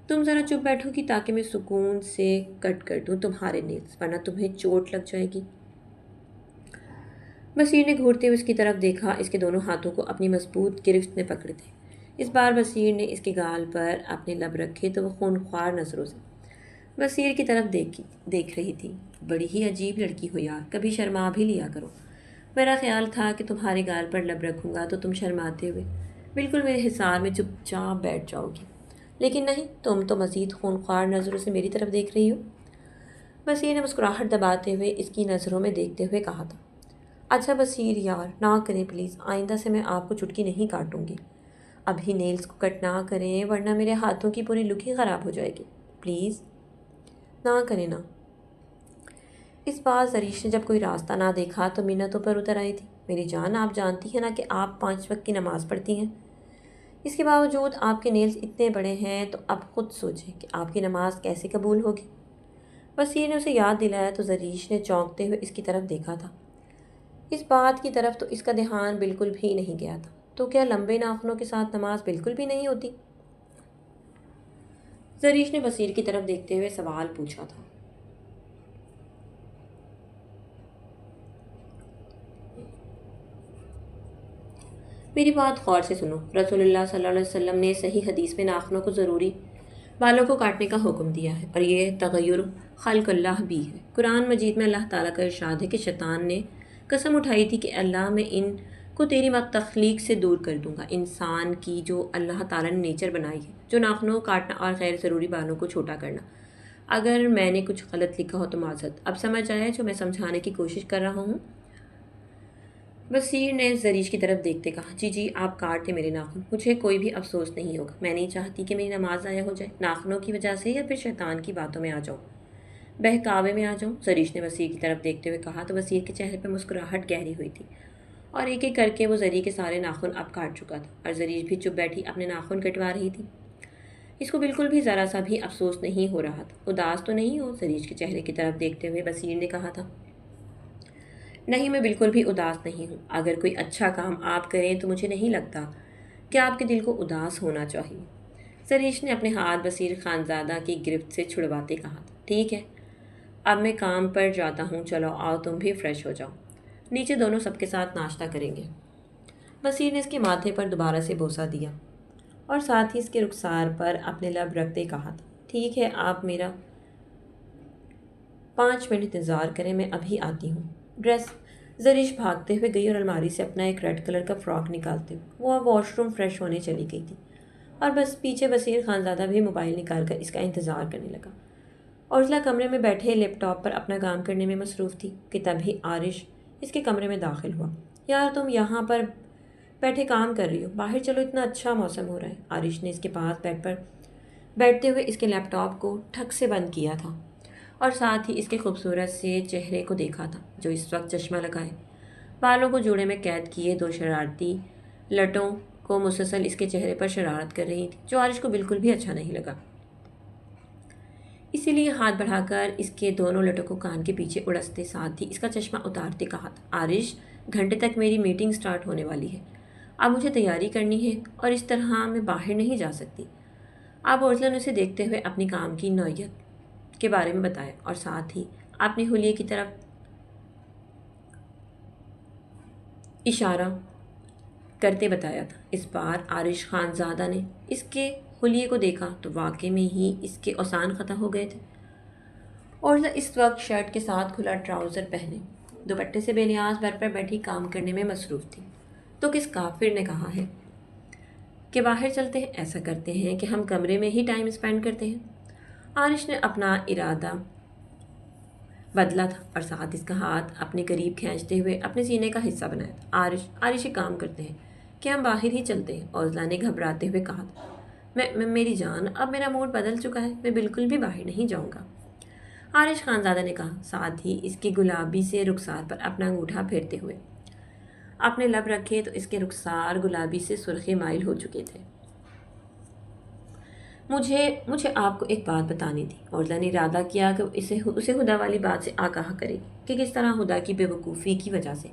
تم ذرا چپ بیٹھو گی تاکہ میں سکون سے کٹ کر دوں تمہارے نیلز، ورنہ تمہیں چوٹ لگ جائے گی۔ بصیر نے گھورتے ہوئے اس کی طرف دیکھا، اس کے دونوں ہاتھوں کو اپنی مضبوط گرفت میں پکڑتے اس بار بصیر نے اس کے گال پر اپنے لب رکھے تو وہ خونخوار نظروں سے بصیر کی طرف دیکھ رہی تھی۔ بڑی ہی عجیب لڑکی ہو یار، کبھی شرما بھی لیا کرو۔ میرا خیال تھا کہ تمہارے گال پر لب رکھوں گا تو تم شرماتے ہوئے بالکل میرے حصار میں چپ چاپ بیٹھ جاؤ گی، لیکن نہیں، تم تو مزید خونخوار نظروں سے میری طرف دیکھ رہی ہو۔ بصیر نے مسکراہٹ دباتے ہوئے اس کی نظروں میں دیکھتے ہوئے کہا تھا۔ اچھا بصیر یار، نہ کریں پلیز، آئندہ سے میں آپ کو چٹکی نہیں کاٹوں گی۔ ابھی نیلز کو کٹ نہ کریں ورنہ میرے ہاتھوں کی پوری لک ہی خراب ہو جائے گی، پلیز نہ کریں نا۔ اس بار زریش نے جب کوئی راستہ نہ دیکھا تو منتوں پر اتر آئی تھی۔ میری جان، آپ جانتی ہیں نا کہ آپ 5 وقت کی نماز پڑھتی ہیں، اس کے باوجود آپ کے نیلز اتنے بڑے ہیں، تو اب خود سوچیں کہ آپ کی نماز کیسے قبول ہوگی۔ وسیر نے اسے یاد دلایا تو زریش نے چونکتے ہوئے اس کی طرف دیکھا تھا۔ اس بات کی طرف تو اس کا دھیان بالکل بھی نہیں گیا تھا۔ تو کیا لمبے ناخنوں کے ساتھ نماز بالکل بھی نہیں ہوتی؟ زریش نے وسیر کی طرف دیکھتے ہوئے سوال پوچھا تھا۔ میری بات غور سے سنو، رسول اللہ صلی اللہ علیہ وسلم نے صحیح حدیث میں ناخنوں کو ضروری بالوں کو کاٹنے کا حکم دیا ہے، اور یہ تغیر خلق اللہ بھی ہے۔ قرآن مجید میں اللہ تعالیٰ کا ارشاد ہے کہ شیطان نے قسم اٹھائی تھی کہ اللہ میں ان کو تیری تخلیق سے دور کر دوں گا۔ انسان کی جو اللہ تعالیٰ نے نیچر بنائی ہے، جو ناخنوں کو کاٹنا اور غیر ضروری بالوں کو چھوٹا کرنا۔ اگر میں نے کچھ غلط لکھا ہو تو معذرت۔ اب سمجھ آیا جو میں سمجھانے کی کوشش کر رہا ہوں؟ وسیر نے زریش کی طرف دیکھتے کہا، جی آپ کاٹ دیں میرے ناخن، مجھے کوئی بھی افسوس نہیں ہوگا۔ میں نہیں چاہتی کہ میری نماز ضائع ہو جائے، ناخنوں کی وجہ سے، یا پھر شیطان کی باتوں میں آ جاؤں، بہکاوے میں آ جاؤں۔ زریش نے وسیر کی طرف دیکھتے ہوئے کہا تو وسیر کے چہرے پہ مسکراہٹ گہری ہوئی تھی، اور ایک ایک کر کے وہ زری کے سارے ناخن اب کاٹ چکا تھا، اور زریش بھی چپ بیٹھی اپنے ناخن کٹوا رہی تھی۔ اس کو بالکل بھی ذرا سا بھی افسوس نہیں ہو رہا تھا۔ اداس تو نہیں ہو؟ زریش کے چہرے کی طرف دیکھتے ہوئے وسیر نے کہا تھا۔ نہیں، میں بالکل بھی اداس نہیں ہوں۔ اگر کوئی اچھا کام آپ کریں تو مجھے نہیں لگتا کہ آپ کے دل کو اداس ہونا چاہیے۔ زریش نے اپنے ہاتھ وسیر خانزادہ کی گرفت سے چھڑواتے کہا تھا، ٹھیک ہے، اب میں کام پر جاتا ہوں، چلو آؤ تم بھی فریش ہو جاؤ، نیچے دونوں سب کے ساتھ ناشتہ کریں گے۔ وسیر نے اس کے ماتھے پر دوبارہ سے بوسہ دیا اور ساتھ ہی اس کے رخسار پر اپنے لب رکھتے کہا تھا، ٹھیک ہے، آپ میرا 5 منٹ انتظار کریں، میں ابھی آتی ہوں۔ ڈریس زریش بھاگتے ہوئے گئی اور الماری سے اپنا ایک ریڈ کلر کا فراک نکالتے ہوئے وہ واش روم فریش ہونے چلی گئی تھی، اور بس پیچھے وسیر خانزادہ بھی موبائل نکال کر اس کا انتظار کرنے لگا۔ عرضلہ کمرے میں بیٹھے لیپ ٹاپ پر اپنا کام کرنے میں مصروف تھی کہ تبھی عارش اس کے کمرے میں داخل ہوا۔ یار، تم یہاں پر بیٹھے کام کر رہی ہو، باہر چلو، اتنا اچھا موسم ہو رہا ہے۔ عارش نے اس کے پاس بیڈ پر بیٹھتے ہوئے اس کے لیپ ٹاپ کو ٹھک سے بند کیا تھا، اور ساتھ ہی اس کے خوبصورت سے چہرے کو دیکھا تھا، جو اس وقت چشمہ لگائے، بالوں کو جوڑے میں قید کیے، 2 شرارتی لٹوں کو مسلسل اس کے چہرے پر شرارت کر رہی تھی، جو عارش کو بالکل بھی اچھا نہیں لگا۔ اسی لیے ہاتھ بڑھا کر اس کے دونوں لٹوں کو کان کے پیچھے اڑستے، ساتھ ہی اس کا چشمہ اتارتے کہا تھا، عارش، گھنٹے تک میری میٹنگ سٹارٹ ہونے والی ہے، اب مجھے تیاری کرنی ہے، اور اس طرح میں باہر نہیں جا سکتی۔ اب عرضلہ نے اسے دیکھتے ہوئے اپنی کام کی نوعیت کے بارے میں بتایا، اور ساتھ ہی اپنے حلیے کی طرف اشارہ کرتے بتایا تھا۔ اس بار عارش خانزادہ نے اس کے حلیے کو دیکھا تو واقعے میں ہی اس کے اوسان ختم ہو گئے تھے۔ عرضہ اس وقت شرٹ کے ساتھ کھلا ٹراؤزر پہنے دوپٹے سے بے نیاز بیڈ پر بیٹھی کام کرنے میں مصروف تھی۔ تو کس کافر نے کہا ہے کہ باہر چلتے ہیں؟ ایسا کرتے ہیں کہ ہم کمرے میں ہی ٹائم اسپینڈ کرتے ہیں۔ عارش نے اپنا ارادہ بدلا تھا، اور ساتھ اس کا ہاتھ اپنے قریب کھینچتے ہوئے اپنے سینے کا حصہ بنایا تھا۔ عارش ایک کام کرتے ہیں کہ ہم باہر ہی چلتے ہیں، عرضلہ نے گھبراتے ہوئے کہا تھا۔ میری جان، اب میرا موڈ بدل چکا ہے، میں بالکل بھی باہر نہیں جاؤں گا، عارش خانزادہ نے کہا، ساتھ ہی اس کے گلابی سے رخسار پر اپنا انگوٹھا پھیرتے ہوئے۔ اپنے لب رکھے تو اس کے رخسار گلابی سے سرخی مائل ہو چکے تھے۔ مجھے آپ کو ایک بات بتانی تھی۔ عرضلہ نے ارادہ کیا کہ اسے ہدا والی بات سے آگاہ کرے گی کہ کس طرح ہدا کی بے وقوفی کی وجہ سے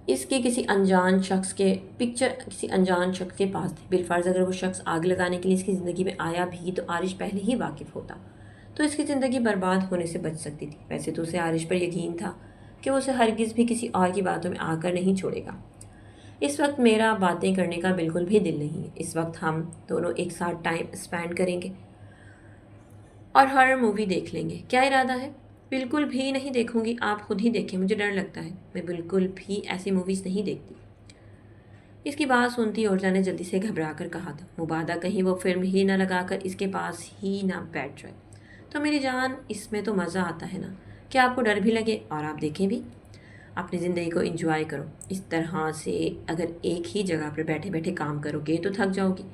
اس کے کسی انجان شخص کے پاس تھی۔ بالفرض اگر وہ شخص آگ لگانے کے لیے اس کی زندگی میں آیا بھی تو عارش پہلے ہی واقف ہوتا، تو اس کی زندگی برباد ہونے سے بچ سکتی تھی۔ ویسے تو اسے عارش پر یقین تھا کہ وہ اسے ہرگز بھی کسی اور کی باتوں میں آ کر نہیں چھوڑے گا۔ اس وقت میرا باتیں کرنے کا بالکل بھی دل نہیں ہے۔ اس وقت ہم دونوں ایک ساتھ ٹائم اسپینڈ کریں گے اور ہارر مووی دیکھ لیں گے۔ کیا ارادہ ہے؟ بالکل بھی نہیں دیکھوں گی، آپ خود ہی دیکھیں، مجھے ڈر لگتا ہے، میں بالکل بھی ایسی موویز نہیں دیکھتی۔ اس کی بات سنتی عرضہ نے جلدی سے گھبرا کر کہا تھا، مبادا کہیں وہ فلم ہی نہ لگا کر اس کے پاس ہی نہ بیٹھ جائے۔ تو میری جان، اس میں تو مزہ آتا ہے نا، کہ آپ کو ڈر بھی لگے اور آپ دیکھیں بھی۔ اپنی زندگی کو انجوائے کرو۔ اس طرح سے اگر ایک ہی جگہ پر بیٹھے بیٹھے کام کرو گے تو تھک جاؤ گی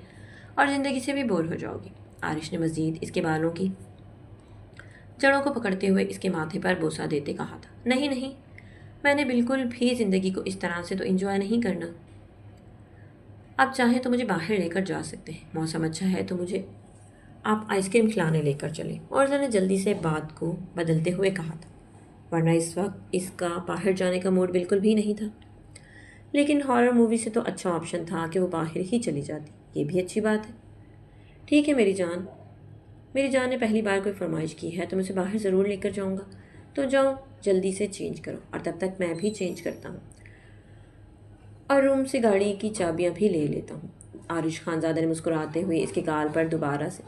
اور زندگی سے بھی بور ہو جاؤ گی۔ عارش نے مزید اس کے بالوں کی جڑوں کو پکڑتے ہوئے اس کے ماتھے پر بوسہ دیتے کہا تھا۔ نہیں نہیں، میں نے بالکل بھی زندگی کو اس طرح سے تو انجوائے نہیں کرنا۔ آپ چاہیں تو مجھے باہر لے کر جا سکتے ہیں، موسم اچھا ہے تو مجھے آپ آئس کریم کھلانے لے کر چلیں۔ عرضہ نے جلدی سے بات کو بدلتے ہوئے کہا تھا، ورنہ اس وقت اس کا باہر جانے کا موڈ بالکل بھی نہیں تھا۔ لیکن ہارر مووی سے تو اچھا آپشن تھا کہ وہ باہر ہی چلی جاتی، یہ بھی اچھی بات ہے۔ ٹھیک ہے میری جان نے پہلی بار کوئی فرمائش کی ہے تو میں اسے باہر ضرور لے کر جاؤں گا۔ تو جاؤ جلدی سے چینج کرو، اور تب تک میں بھی چینج کرتا ہوں اور روم سے گاڑی کی چابیاں بھی لے لیتا ہوں۔ عارش خانزادہ نے مسکراتے ہوئے اس کے گال پر دوبارہ سے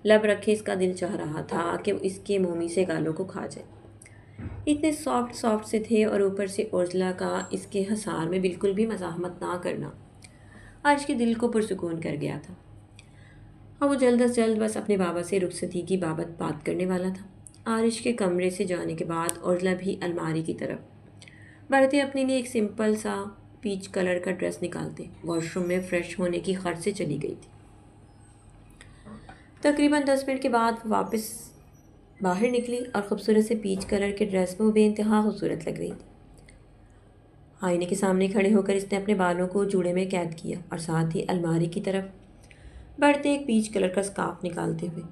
لب رکھے۔ اس کا دل چاہ رہا تھا کہ وہ اس کے مومی سے گالوں کو کھا جائے، اتنے سافٹ سے تھے، اور اوپر سے عرضلہ کا اس کے حصار میں بالکل بھی مزاحمت نہ کرنا عارش کے دل کو پرسکون کر گیا تھا، اور وہ جلد از جلد بس اپنے بابا سے رخصتی کی بابت بات کرنے والا تھا۔ عارش کے کمرے سے جانے کے بعد عرضلہ بھی الماری کی طرف بڑھتے اپنے لیے ایک سمپل سا پیچ کلر کا ڈریس نکالتے واش روم میں فریش ہونے کی خرچ سے چلی گئی تھی۔ تقریباً 10 منٹ کے بعد وہ واپس باہر نکلی اور خوبصورت سے پیچ کلر کے ڈریس میں وہ بے انتہا خوبصورت لگ رہی تھی۔ آئینے کے سامنے کھڑے ہو کر اس نے اپنے بالوں کو جوڑے میں قید کیا اور ساتھ ہی الماری کی طرف بڑھتے ایک پیچ کلر کا اسکارف نکالتے ہوئے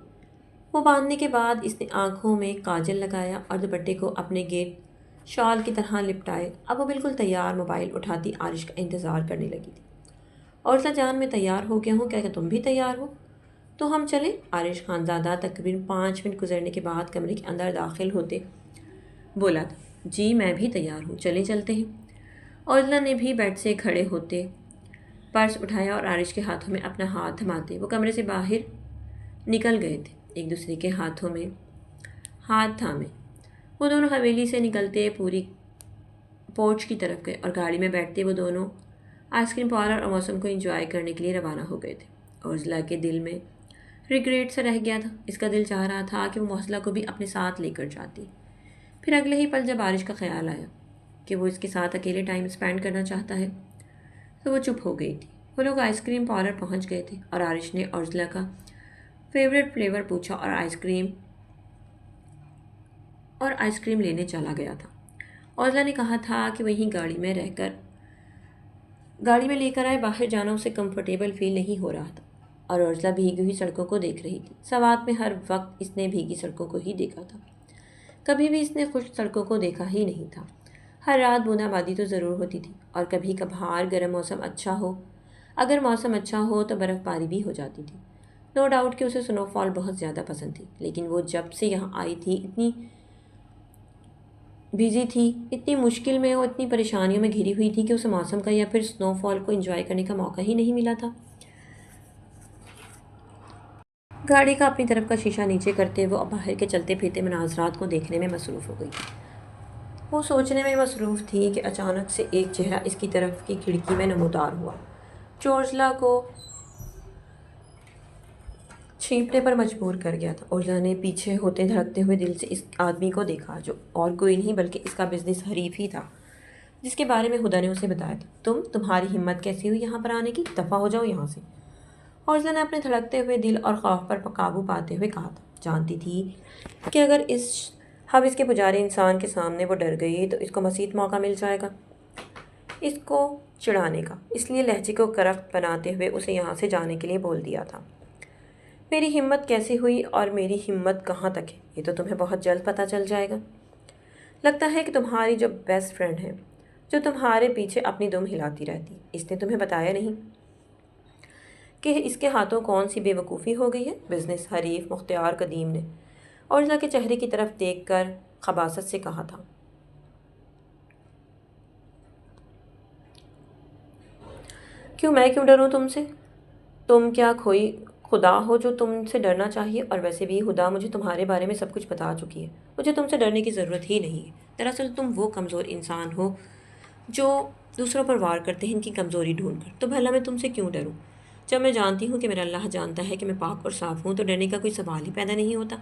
وہ باندھنے کے بعد اس نے آنکھوں میں کاجل لگایا اور دوپٹے کو اپنے گیٹ شال کی طرح لپٹائے۔ اب وہ بالکل تیار موبائل اٹھاتی عارش کا انتظار کرنے لگی تھی۔ عرضہ جان، میں تیار ہو گیا ہوں، کیا تم بھی تیار ہو؟ تو ہم چلیں؟ عارش خانزادہ تقریباً 5 منٹ گزرنے کے بعد کمرے کے اندر داخل ہوتے بولا تھا، جی میں بھی تیار ہوں، چلتے ہیں۔ عرضہ نے بھی بیڈ سے کھڑے ہوتے پرس اٹھایا اور عارش کے ہاتھوں میں اپنا ہاتھ تھماتے وہ کمرے سے باہر نکل گئے تھے، ایک دوسرے کے ہاتھوں میں ہاتھ تھامے۔ وہ دونوں حویلی سے نکلتے پوری پورچ کی طرف گئے اور گاڑی میں بیٹھتے وہ دونوں آئس کریم پارلر اور موسم کو انجوائے کرنے کے لیے روانہ ہو گئے تھے۔ عرضلہ کے دل میں ریگریٹ سا رہ گیا تھا، اس کا دل چاہ رہا تھا کہ وہ موصلہ کو بھی اپنے ساتھ لے کر جاتی۔ پھر اگلے ہی پل جب عارش کا خیال آیا کہ وہ اس کے ساتھ اکیلے ٹائم اسپینڈ کرنا چاہتا ہے تو وہ چپ ہو گئی تھی۔ وہ لوگ آئس کریم پارلر پہنچ گئے تھے اور عارش نے عرضلہ کا فیوریٹ فلیور پوچھا اور آئس کریم لینے چلا گیا تھا۔ عرضلہ نے کہا تھا کہ وہیں گاڑی میں لے کر آئے، باہر جانا اسے کمفرٹیبل فیل نہیں ہو رہا تھا، اور عرضلہ بھیگی ہوئی سڑکوں کو دیکھ رہی تھی۔ سوات میں ہر وقت اس نے بھیگی سڑکوں کو ہی دیکھا تھا، کبھی بھی اس نے خشک سڑکوں کو دیکھا ہی نہیں تھا۔ ہر رات بوندا بادی تو ضرور ہوتی تھی، اور کبھی کبھار اگر موسم اچھا ہو تو برف باری بھی ہو جاتی تھی۔ نو ڈاؤٹ کہ اسے سنو فال بہت زیادہ پسند تھی، لیکن وہ جب سے یہاں آئی تھی اتنی بزی تھی، اتنی مشکل میں اور اتنی پریشانیوں میں گھری ہوئی تھی کہ اسے موسم کا یا پھر سنو فال کو انجوائے کرنے کا موقع ہی نہیں ملا تھا۔ گاڑی کا اپنی طرف کا شیشہ نیچے کرتے وہ باہر کے چلتے پھرتے مناظرات کو دیکھنے میں مصروف ہو گئی تھی۔ وہ سوچنے میں مصروف تھی کہ اچانک سے ایک چہرہ اس کی طرف کی کھڑکی میں نمودار ہوا جو عرضلہ کو چھینکنے پر مجبور کر گیا تھا۔ عرضلہ نے پیچھے ہوتے دھڑکتے ہوئے دل سے اس آدمی کو دیکھا جو اور کوئی نہیں بلکہ اس کا بزنس حریف ہی تھا جس کے بارے میں ہدا نے اسے بتایا تھا۔ تمہاری ہمت کیسی ہوئی یہاں پر آنے کی؟ دفع ہو جاؤ یہاں سے، عرضلہ نے اپنے دھڑکتے ہوئے دل اور خوف پر قابو پاتے ہوئے کہا تھا۔ جانتی تھی کہ اگر اس حوث کے پجاری انسان کے سامنے وہ ڈر گئی تو اس کو مزید موقع مل جائے گا اس کو چڑھانے کا، اس لیے لہجے کو کرخت بناتے ہوئے اسے یہاں سے جانے کے لیے بول دیا تھا۔ میری ہمت کیسی ہوئی اور میری ہمت کہاں تک ہے یہ تو تمہیں بہت جلد پتہ چل جائے گا۔ لگتا ہے کہ تمہاری جو بیسٹ فرینڈ ہے جو تمہارے پیچھے اپنی دم ہلاتی رہتی، اس نے تمہیں بتایا نہیں کہ اس کے ہاتھوں کون سی بے وقوفی ہو گئی ہے؟ بزنس حریف مختار قدیم نے عرضلہ کے چہرے کی طرف دیکھ کر خباثت سے کہا تھا۔ میں کیوں ڈروں تم سے؟ تم کیا کوئی خدا ہو جو تم سے ڈرنا چاہیے؟ اور ویسے بھی ہدا مجھے تمہارے بارے میں سب کچھ بتا چکی ہے، مجھے تم سے ڈرنے کی ضرورت ہی نہیں ہے۔ دراصل تم وہ کمزور انسان ہو جو دوسروں پر وار کرتے ہیں ان کی کمزوری ڈھونڈ کر، تو بھلا میں تم سے کیوں ڈروں؟ جب میں جانتی ہوں کہ میرا اللہ جانتا ہے کہ میں پاک اور صاف ہوں تو ڈرنے کا کوئی سوال ہی پیدا نہیں ہوتا۔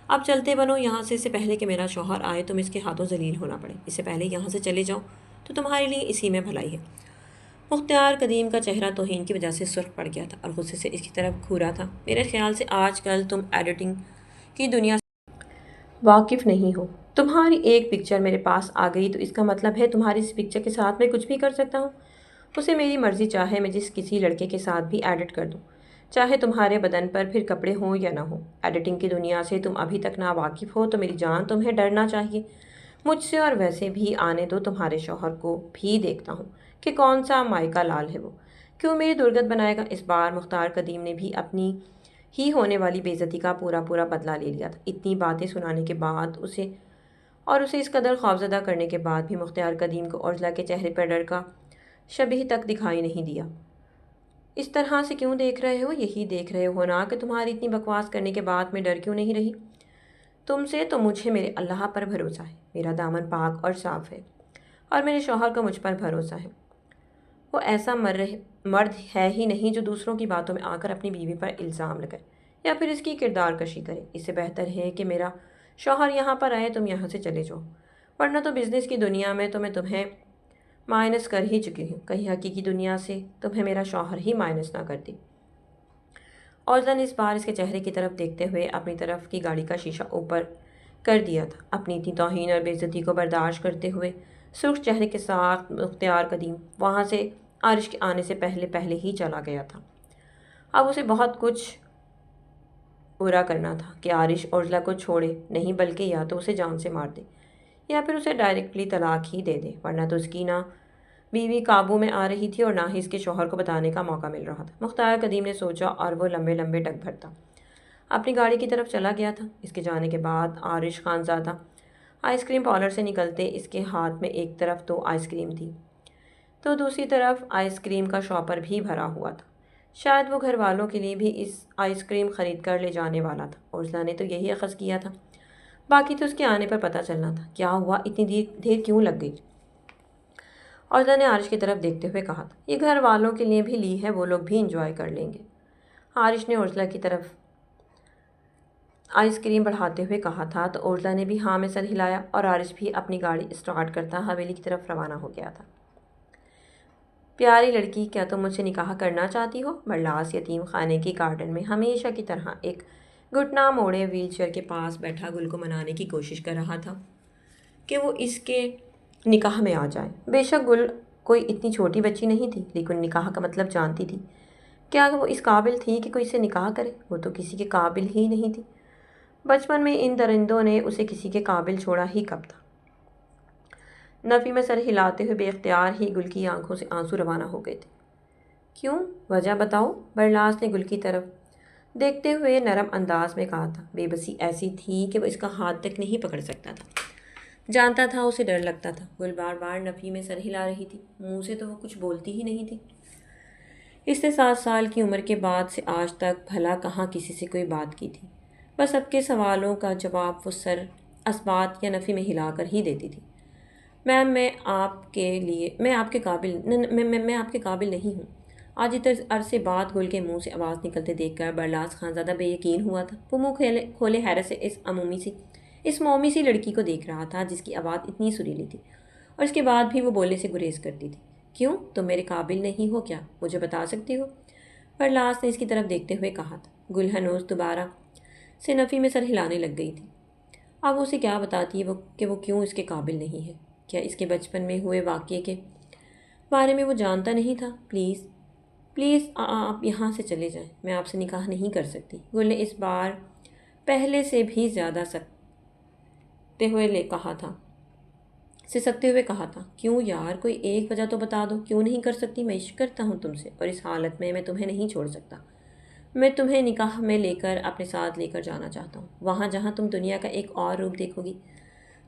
اب چلتے بنو یہاں سے، اس سے پہلے کہ میرا شوہر آئے تم اس کے ہاتھوں ذلیل ہونا پڑے، اس سے پہلے یہاں سے چلے جاؤ تو تمہارے لیے اسی میں بھلائی ہے۔ مختار قدیم کا چہرہ توہین کی وجہ سے سرخ پڑ گیا تھا اور غصے سے اس کی طرف گھورا تھا۔ میرے خیال سے آج کل تم ایڈیٹنگ کی دنیا سے واقف نہیں ہو۔ تمہاری ایک پکچر میرے پاس آ گئی تو اس کا مطلب ہے تمہاری اس پکچر کے ساتھ میں کچھ بھی کر سکتا ہوں۔ اسے میری مرضی چاہے میں جس کسی لڑکے کے ساتھ بھی ایڈٹ کر دوں، چاہے تمہارے بدن پر پھر کپڑے ہوں یا نہ ہوں۔ ایڈیٹنگ کی دنیا سے تم ابھی تک نا واقف ہو تو میری جان تمہیں ڈرنا چاہیے مجھ سے، اور ویسے بھی آنے دو تمہارے شوہر کو بھی، دیکھتا ہوں کہ کون سا مائکا لال ہے وہ، کیوں میری درگت بنائے گا۔ اس بار مختار قدیم نے بھی اپنی ہی ہونے والی بے عزتی کا پورا پورا بدلہ لے لیا تھا۔ اتنی باتیں سنانے کے بعد اسے اس قدر خوفزدہ کرنے کے بعد بھی مختار قدیم کو عرضلہ کے چہرے پر ڈر کا شبیہ تک دکھائی نہیں دیا۔ اس طرح سے کیوں دیکھ رہے ہو؟ یہی دیکھ رہے ہو نا کہ تمہاری اتنی بکواس کرنے کے بعد میں ڈر کیوں نہیں رہی تم سے؟ تو مجھے میرے اللہ پر بھروسہ ہے، میرا دامن پاک اور صاف ہے، اور میرے شوہر کو مجھ پر بھروسہ ہے۔ وہ ایسا مرد ہے ہی نہیں جو دوسروں کی باتوں میں آ کر اپنی بیوی پر الزام لگائے یا پھر اس کی کردار کشی کرے۔ اس سے بہتر ہے کہ میرا شوہر یہاں پر آئے، تم یہاں سے چلے جاؤ، ورنہ تو بزنس کی دنیا میں تو میں تمہیں مائنس کر ہی چکی ہوں، کہیں حقیقی دنیا سے تمہیں میرا شوہر ہی مائنس نہ کرتی۔ اوزلا نے اس بار اس کے چہرے کی طرف دیکھتے ہوئے اپنی طرف کی گاڑی کا شیشہ اوپر کر دیا تھا۔ اپنی اتنی توہین اور بے عزتی کو برداشت کرتے ہوئے سرخ چہرے کے ساتھ مختار قدیم وہاں سے عارش کے آنے سے پہلے ہی چلا گیا تھا۔ اب اسے بہت کچھ برا کرنا تھا کہ عارش اوزلا کو چھوڑے نہیں، بلکہ یا تو اسے جان سے مار دے یا پھر اسے ڈائریکٹلی طلاق ہی دے دے، ورنہ تو اس کی نہ بیوی قابو میں آ رہی تھی اور نہ ہی اس کے شوہر کو بتانے کا موقع مل رہا تھا۔ مختار قدیم نے سوچا اور وہ لمبے لمبے ڈگ بھرتا اپنی گاڑی کی طرف چلا گیا تھا۔ اس کے جانے کے بعد Arish Khanzada ice cream parlour سے نکلتے اس کے ہاتھ میں ایک طرف تو آئس کریم تھی تو دوسری طرف آئس کریم کا شاپر بھی بھرا ہوا تھا۔ شاید وہ گھر والوں کے لیے بھی اس آئس کریم خرید کر لے جانے والا تھا۔ اوزلا نے تو یہی اخذ کیا تھا، باقی تو اس کے آنے پر پتہ چلنا تھا۔ کیا ہوا؟ اتنی دیر کیوں لگ گئی؟ اوزلا نے عارش کی طرف دیکھتے ہوئے کہا تھا، یہ گھر والوں کے لیے بھی لی ہے، وہ لوگ بھی انجوائے کر لیں گے۔ عارش نے اوزلا کی طرف آئس کریم بڑھاتے ہوئے کہا تھا تو اوزلا نے بھی ہاں میں سر ہلایا اور عارش بھی اپنی گاڑی اسٹارٹ کرتا حویلی کی طرف روانہ ہو گیا تھا۔ پیاری لڑکی، کیا تم مجھ سے نکاح کرنا چاہتی ہو؟ برلاس یتیم خانے کی گارڈن میں ہمیشہ کی طرح ایک گھٹنا موڑے ویل چیئر کے پاس بیٹھا گل کو منانے کی کوشش کر رہا تھا کہ وہ اس کے نکاح میں آ جائے۔ بے شک گل کوئی اتنی چھوٹی بچی نہیں تھی، لیکن نکاح کا مطلب جانتی تھی۔ کیا وہ اس قابل تھی کہ کوئی اسے نکاح کرے؟ وہ تو کسی کے قابل ہی نہیں تھی۔ بچپن میں ان درندوں نے اسے کسی کے قابل چھوڑا ہی کب تھا؟ نفی میں سر ہلاتے ہوئے بے اختیار ہی گل کی آنکھوں سے آنسو روانہ ہو گئے تھے۔ کیوں؟ وجہ بتاؤ، برلاس نے گل کی طرف دیکھتے ہوئے نرم انداز میں کہا تھا۔ بے بسی ایسی تھی کہ وہ اس کا ہاتھ تک نہیں پکڑ سکتا تھا، جانتا تھا اسے ڈر لگتا تھا۔ گل بار بار نفی میں سر ہلا رہی تھی، منہ سے تو وہ کچھ بولتی ہی نہیں تھی۔ اس نے 7 سال کی عمر کے بعد سے آج تک بھلا کہاں کسی سے کوئی بات کی تھی؟ بس سب کے سوالوں کا جواب وہ سر اثبات یا نفی میں ہلا کر ہی دیتی تھی۔ میم میں آپ کے قابل نہیں ہوں۔ آج اتنے عرصے بعد گل کے منہ سے آواز نکلتے دیکھ کر برلاس خانزادہ بے یقین ہوا تھا۔ وہ منہ کھولے حیرت سے اس مومی سی لڑکی کو دیکھ رہا تھا جس کی آواز اتنی سریلی تھی اور اس کے بعد بھی وہ بولنے سے گریز کرتی تھی۔ کیوں؟ تم میرے قابل نہیں ہو کیا؟ مجھے بتا سکتی ہو؟ برلاس نے اس کی طرف دیکھتے ہوئے کہا تھا۔ گل ہنوز دوبارہ سے نفی میں سر ہلانے لگ گئی تھی۔ اب اسے کیا بتاتی ہے کہ وہ کیوں اس کے قابل نہیں ہے؟ کیا اس کے بچپن میں ہوئے واقعے کے بارے میں وہ جانتا نہیں تھا؟ پلیز آپ یہاں سے چلے جائیں، میں آپ سے نکاح نہیں کر سکتی، گل نے اس بار پہلے سے بھی زیادہ سکتے ہوئے کہا تھا۔ کیوں یار، کوئی ایک وجہ تو بتا دو، کیوں نہیں کر سکتی؟ میں عشق کرتا ہوں تم سے اور اس حالت میں تمہیں نہیں چھوڑ سکتا۔ میں تمہیں نکاح میں اپنے ساتھ لے کر جانا چاہتا ہوں، وہاں جہاں تم دنیا کا ایک اور روپ دیکھو گی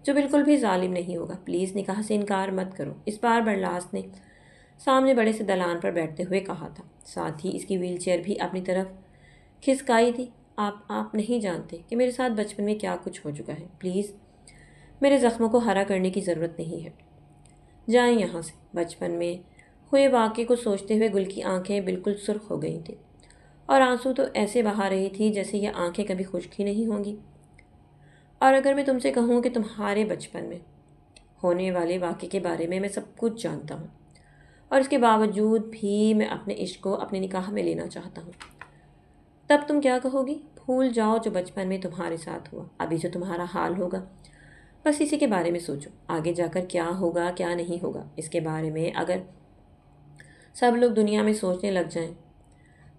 جو بالکل بھی ظالم نہیں ہوگا۔ پلیز نکاح سے انکار مت کرو، اس بار برلاس نے سامنے بڑے سے دلان پر بیٹھتے ہوئے کہا تھا، ساتھ ہی اس کی ویل چیئر بھی اپنی طرف کھسکائی تھی۔ آپ نہیں جانتے کہ میرے ساتھ بچپن میں کیا کچھ ہو چکا ہے۔ پلیز میرے زخموں کو ہرا کرنے کی ضرورت نہیں ہے، جائیں یہاں سے۔ بچپن میں ہوئے واقعے کو سوچتے ہوئے گل کی آنکھیں بالکل سرخ ہو گئی تھیں اور آنسو تو ایسے بہا رہی تھی جیسے یہ آنکھیں کبھی خشک ہی نہیں ہوں گی۔ اور اگر میں تم سے کہوں کہ تمہارے بچپن میں ہونے والے واقعے کے بارے میں سب کچھ جانتا ہوں، اور اس کے باوجود بھی میں اپنے عشق کو اپنے نکاح میں لینا چاہتا ہوں، تب تم کیا کہو گی؟ بھول جاؤ جو بچپن میں تمہارے ساتھ ہوا، ابھی جو تمہارا حال ہوگا، بس اسی کے بارے میں سوچو۔ آگے جا کر کیا ہوگا کیا نہیں ہوگا اس کے بارے میں اگر سب لوگ دنیا میں سوچنے لگ جائیں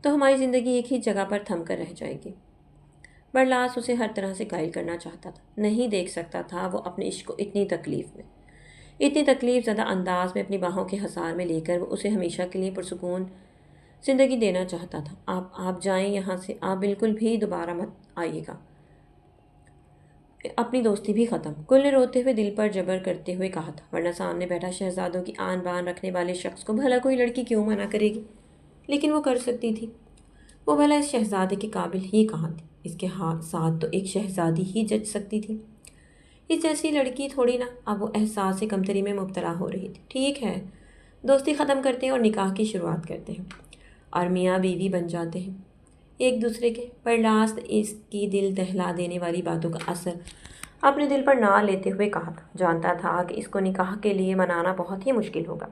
تو ہماری زندگی ایک ہی جگہ پر تھم کر رہ جائے گی۔ برلاس اسے ہر طرح سے قائل کرنا چاہتا تھا، نہیں دیکھ سکتا تھا وہ اپنے عشق کو اتنی تکلیف زدہ انداز میں اپنی باہوں کے حصار میں لے کر وہ اسے ہمیشہ کے لیے پرسکون زندگی دینا چاہتا تھا۔ آپ جائیں یہاں سے، آپ بالکل بھی دوبارہ مت آئیے گا، اپنی دوستی بھی ختم۔ کل نے روتے ہوئے دل پر جبر کرتے ہوئے کہا تھا، ورنہ سامنے بیٹھا شہزادوں کی آن بان رکھنے والے شخص کو بھلا کوئی لڑکی کیوں منع کرے گی؟ لیکن وہ کر سکتی تھی۔ وہ بھلا اس شہزادے کے قابل ہی کہاں تھی؟ اس کے ساتھ تو ایک شہزادی ہی جچ سکتی تھی، اس جیسی لڑکی تھوڑی نہ۔ اب وہ احساس کمتری میں مبتلا ہو رہی تھی۔ ٹھیک ہے، دوستی ختم کرتے ہیں اور نکاح کی شروعات کرتے ہیں اور میاں بیوی بن جاتے ہیں ایک دوسرے کے۔ پر لاسٹ اس کی دل دہلا دینے والی باتوں کا اثر اپنے دل پر نہ لیتے ہوئے کہا تھا، جانتا تھا کہ اس کو نکاح کے لیے منانا بہت ہی مشکل ہوگا،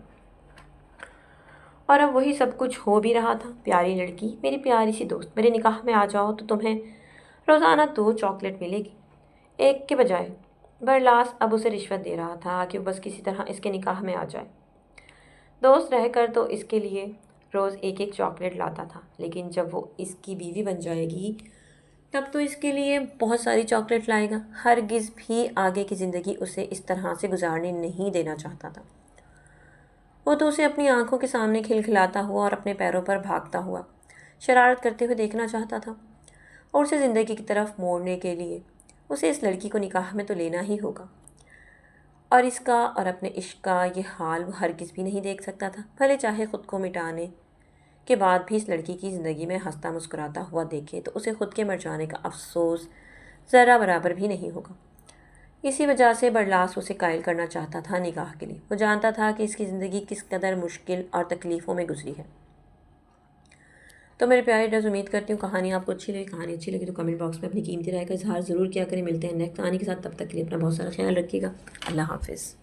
اور اب وہی سب کچھ ہو بھی رہا تھا۔ پیاری لڑکی، میری پیاری سی دوست، میرے نکاح میں آ جاؤ تو تمہیں روزانہ 2 چاکلیٹ ملے گی، ایک کے بجائے۔ برلاس اب اسے رشوت دے رہا تھا کہ وہ بس کسی طرح اس کے نکاح میں آ جائے۔ دوست رہ کر تو اس کے لیے روز ایک ایک چاکلیٹ لاتا تھا، لیکن جب وہ اس کی بیوی بن جائے گی تب تو اس کے لیے بہت ساری چاکلیٹ لائے گا۔ ہرگز بھی آگے کی زندگی اسے اس طرح سے گزارنے نہیں دینا چاہتا تھا۔ وہ تو اسے اپنی آنکھوں کے سامنے کھلکھلاتا ہوا اور اپنے پیروں پر بھاگتا ہوا شرارت کرتے ہوئے دیکھنا چاہتا تھا، اور اسے زندگی کی طرف موڑنے کے لیے اسے اس لڑکی کو نکاح میں تو لینا ہی ہوگا۔ اور اس کا اور اپنے عشق کا یہ حال وہ ہرگز بھی نہیں دیکھ سکتا تھا، بھلے چاہے خود کو مٹانے کے بعد بھی اس لڑکی کی زندگی میں ہنستا مسکراتا ہوا دیکھے تو اسے خود کے مر جانے کا افسوس ذرہ برابر بھی نہیں ہوگا۔ اسی وجہ سے برلاس اسے قائل کرنا چاہتا تھا نکاح کے لیے۔ وہ جانتا تھا کہ اس کی زندگی کس قدر مشکل اور تکلیفوں میں گزری ہے۔ تو میرے پیارے ڈرز، امید کرتی ہوں کہانی آپ کو اچھی لگی تو کمنٹ باکس میں اپنی قیمتی رائے کا اظہار ضرور کیا کریں۔ ملتے ہیں نیکسٹ کہانی کے ساتھ، تب تک کے لیے اپنا بہت سارا خیال رکھیے گا۔ اللہ حافظ۔